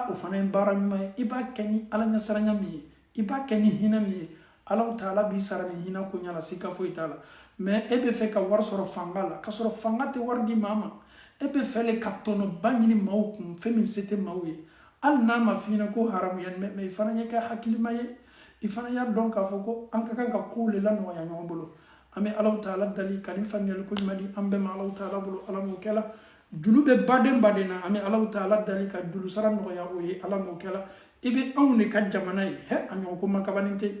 o fana ye baara ɲuman ye. I b'a kɛ ni ala ɲɛsiranya min ye, i b'a kɛ ni hinɛ min ye, Alahu Ta'ala b'i sara ni hinɛ ko ɲa la, sika foyi t'a la. Mais e bɛ fɛ ka wari sɔrɔ fanga la, ka sɔrɔ fanga tɛ wari di maa ma. E bɛ fɛ le ka tɔnɔba ɲini maaw kun, fɛn min se tɛ maaw ye. Hali n'a ma f'i ɲɛna ko haramu ye, mais i fana ye kɛ hakilima ye, i fana y'a dɔn k'a fɔ ko an ka kan ka kow le la nɔgɔya ɲɔgɔn bolo. An bɛ Alahu Ta'ala dali ka nin faamuyali ko ɲuman di an bɛɛ ma Alahu Ta'ala bolo, ala m'o kɛla. Julu bɛ baden na, an bɛ Alahu Ta'ala dali ka julu sara nɔgɔya o ye, ala m'o kɛla. I bɛ anw de ka jamana ye, a ɲɔgɔn ko makabanin tɛ.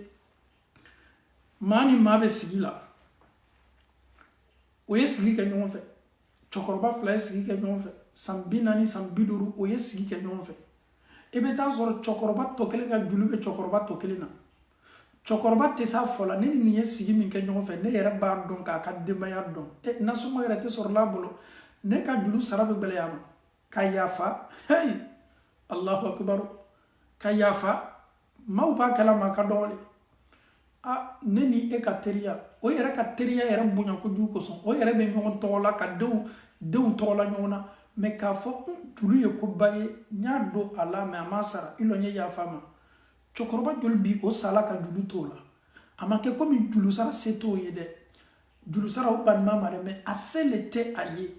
Maa ni maa bɛ sigi la, o ye sigi kɛ ɲɔgɔn fɛ. Cɛkɔrɔba fila ye sigi kɛ ɲɔgɔn fɛ, san 40 san 50 o ye sigi kɛ ɲɔgɔn fɛ. I bɛ taa sɔrɔ cɛkɔrɔba tɔ kelen ka julu bɛ cɛkɔrɔba tɔ kelen na. Cɛkɔrɔba tɛ s'a fɔ la, ne ni nin ye sigi min kɛ ɲɔgɔn fɛ, ne yɛrɛ b'a dɔn k'a ka denbaya dɔn. Nasɔngɔ yɛrɛ tɛ sɔrɔ la bolo, ne ka julu sara bɛ gɛlɛya ma. Ka yafa, hey, Allahu Akbar, ka yafa, maaw b'a kalama ka dɔgɔle. Ne ni e ka teriya, o yɛrɛ ka teriya yɛrɛ bonya kojugu kosɔn, o yɛrɛ bɛ ɲɔgɔn tɔgɔ la ka denw tɔgɔ la ɲɔgɔn na, mais k'a fɔ julu ye koba ye, n y'a don a la mais a ma sara, i lɔn ye yafa ma. Cɛkɔrɔba joli bi o sala ka julu t'o la, a ma kɛ komi julu sara se t'o ye dɛ, julu sara o banima ma dɛ, mais a se le tɛ a ye.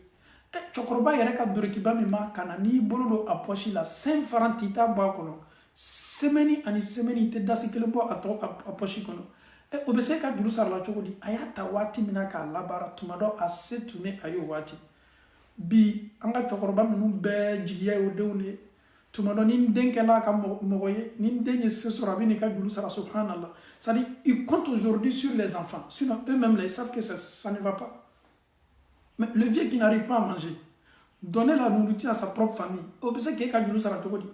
Cɛkɔrɔba yɛrɛ ka dorokiba min b'a kan na, n'i bolo don a poche la 5 francs t'i ta bɔ a kɔnɔ, semaine ani semaine i tɛ dasi kelen bɔ a poche kɔnɔ. O bɛ se ka juru sara la cogo di? A y'a ta waati min na k'a labaara, tuma dɔ a se tun bɛ a ye o waati. Bi an ka cɛkɔrɔba ninnu bɛɛ jigiya ye o denw de ye. Tuma dɔ ni n den kɛla a ka mɔgɔ ye, ni n den ye se sɔrɔ a bɛ n'i ka juru sara, subhanallah. C'est-à-dire, ils comptent aujourd'hui sur les enfants. Sinon, eux-mêmes, ils savent que ça ne va pas. Mais le vieux qui n'arrive pas à manger, donner la nourriture à sa propre famille, o bɛ se k'e ka juru sara cogo di?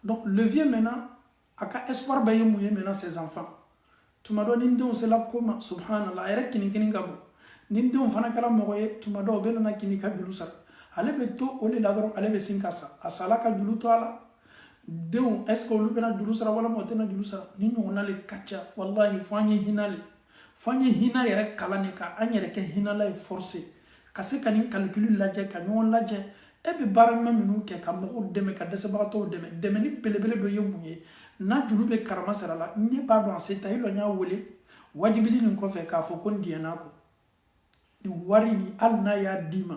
Donc, le vieux maintenant, a ka espoir bɛɛ ye mun ye maintenant ses enfants. Tuma dɔ ni n denw sela ko ma, subhanallah, a yɛrɛ kini ka bɔ. Ni n denw fana kɛra mɔgɔ ye, tuma dɔ o bɛ nana kini ka juru sara. Ale bɛ to o de la dɔrɔn, ale bɛ sin ka sa. A sala ka juru to a la. Denw, est-ce que olu bɛna juru sara walima o tɛna juru sara? Ni ɲɔgɔnna le ka ca, wallahi, fo an ye hinɛ le. Fo an ye hinɛ yɛrɛ kalan de ka an yɛrɛ kɛ hinɛla ye forcé. Ka se ka nin calcul lajɛ, ka ɲɔgɔn lajɛ. E bɛ baara ɲuman minnu kɛ ka mɔgɔw dɛmɛ, ka dɛsɛbagatɔw dɛmɛ. Dɛmɛni belebele dɔ ye mun ye? N'a juru bɛ karama sara la, n ɲɛ b'a dɔn a se ta, i lɔn y'a wele wajibili nin kɔfɛ k'a fɔ ko n diɲɛna kɔ. Nin wari ni hali n'a y'a d'i ma,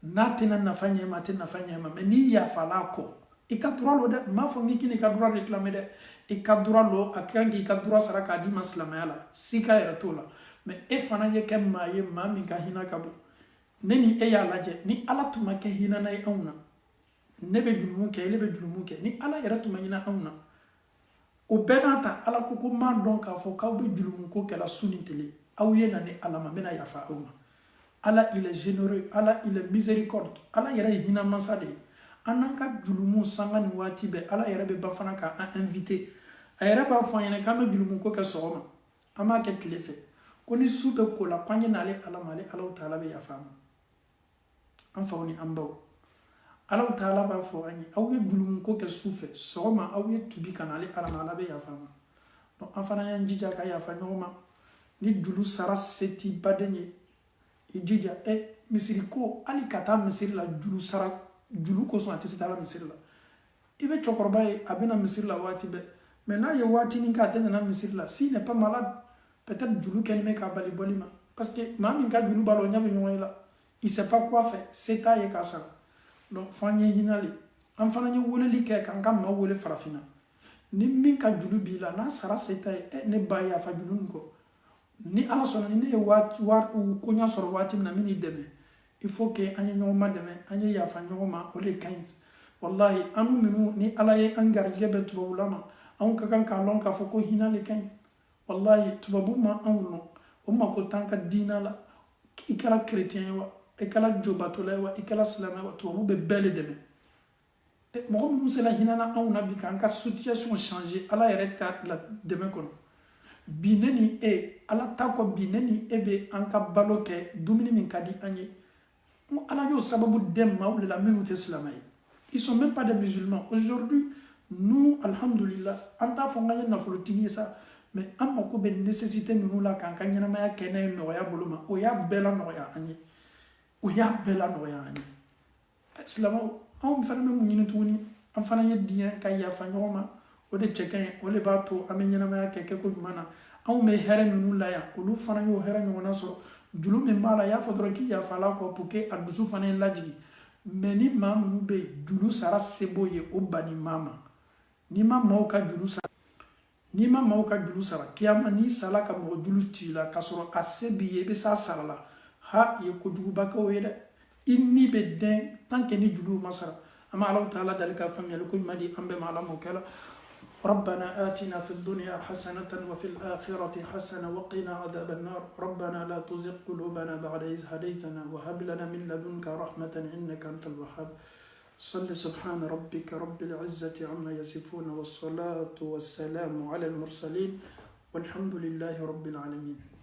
n'a tɛna nafa ɲɛ ma, a tɛ nafa ɲɛ ma, mais n'i yafala kɔ, i ka droit lo dɛ, n m'a fɔ k'i k'i ka droit réclamer dɛ, i ka droit lo, a kan k'i ka droit sara k'a d'i ma silamɛya la, sika yɛrɛ t'o la, mais e fana ye kɛ maa ye maa min ka hinɛ ka bon. Ne ni e y'a lajɛ, ni ala tun ma kɛ hinɛna ye anw na, ne bɛ jurumu kɛ, ele bɛ jurumu kɛ, ni ala yɛrɛ tun ma hinɛ anw na, o bɛɛ n'a ta ala ko ko m'a dɔn k'a fɔ k'aw bɛ jurumu ko kɛla su ni tile, aw ye na ni ala ma, n bɛna yafa aw ma. Ala, il est généreux, ala, il est miséricorde, ala yɛrɛ ye hinɛ mansa de ye. An n'an ka jurumu sanga ni waati bɛɛ, ala yɛrɛ bɛ ba fana k'an invité, a yɛrɛ b'a fɔ an ɲɛna k'an bɛ jurumu ko kɛ sɔgɔma, an b'a kɛ tile fɛ, ko ni su bɛ ko la k'an ye n'ale ala ma, ale Alahu Ta'ala bɛ yafa ma. An faw ni an baw, Alahu Ta'ala b'a fɔ an ye, aw ye jurumu ko kɛ su fɛ, sɔgɔma aw ye tubi ka n'ale ala ma, ala bɛ yafa ma. Donc an fana y'an jija ka yafa ɲɔgɔn ma, ni juru sara se t'i baden ye, i jija misiri ko hali ka taa misiri la julu kosɔn a tɛ se taa la misiri la i bɛ cɛkɔrɔba ye a bɛna misiri la waati bɛɛ mais n'a ye waatinin kɛ a tɛ nana misiri la s'il n'est pas malade peut-être julu kɛlen bɛ k'a bali bɔli ma parce que maa min ka julu b'a la o ɲɛ bɛ ɲɔgɔn ye la il sait pas quoi faire se t'a ye k'a sara donc fo an ye hinali an fana ye weleli kɛ k'an ka maaw wele farafinna ni min ka julu b'i la n'a sara se t'a ye ne ba yafa julu nin kɔ ni ala sɔnna ni ne ye koɲa sɔrɔ waati min na min n'i dɛmɛ il faut que an ye ɲɔgɔn ma dɛmɛ an ye yafa ɲɔgɔn ma o de ka ɲi wallahi anu minnu ni ala ye an garijɛgɛ bɛ tubabula ma anw ka kan k'a lɔn k'a fɔ ko hinɛ de ka ɲi wallahi tubabu ma anw lɔn o mako t'an ka diina la i kɛra chrétien ye wa i kɛra jobatola ye wa i kɛra silamɛ wa tubabu bɛ bɛɛ le dɛmɛ mɔgɔ minnu sera hinɛ na anw na bi k'an ka situation changer ala yɛrɛ ta la dɛmɛ kɔnɔ bi ne ni e ala ta kɔ bi ne ni e bɛ an ka balo kɛ dumuni min ka di an ye ala y'o sababu dɛmɛ maaw de la minnu tɛ silamɛ ye ils sont même pas des musulmans aujourd'hui nous alhamdulillah an t'a fɔ n ka ye nafolotigi ye sa mais an mako bɛ nécessité ninnu la k'an ka ɲɛnamaya kɛ n'a ye nɔgɔya bolo ma o y'a bɛɛ la nɔgɔya an ye o y'a bɛɛ la nɔgɔya an ye silamɛw anw fana bɛ mun ɲini tuguni an fana ye diɲɛ ka yafa ɲɔgɔn ma o de cɛ ka ɲi o de b'a to an bɛ ɲɛnamaya kɛ kɛko ɲuman na anw bɛ hɛrɛ minnu la yan olu fana y'o hɛrɛ ɲɔgɔnna sɔrɔ julu min b'a la i y'a fɔ dɔrɔn k'i yafa la kɔ pour que a dusu fana ye lajigi mais ni maa minnu bɛ yen julu sara se b'o ye o banni maa ma n'i ma maaw ka julu sara kiyama n'i sala ka mɔgɔ julu ci la k'a sɔrɔ a se b'i ye i bɛ s'a sara la ha i ye kojuguba kɛ o ye dɛ i ni bɛ dɛn tant que ni juluw ma sara an bɛ alaw taala dali ka faamuyali ko ɲuman di an bɛɛ ma ala m'o kɛ la ربنا آتنا في الدنيا حسنة وفي الآخرة حسنة وقنا عذاب النار ربنا لا تزغ قلوبنا بعد إذ هديتنا وهب لنا من لدنك رحمة إنك أنت الوهاب صل سبحان ربك رب العزة عما يصفون والصلاة والسلام على المرسلين والحمد لله رب العالمين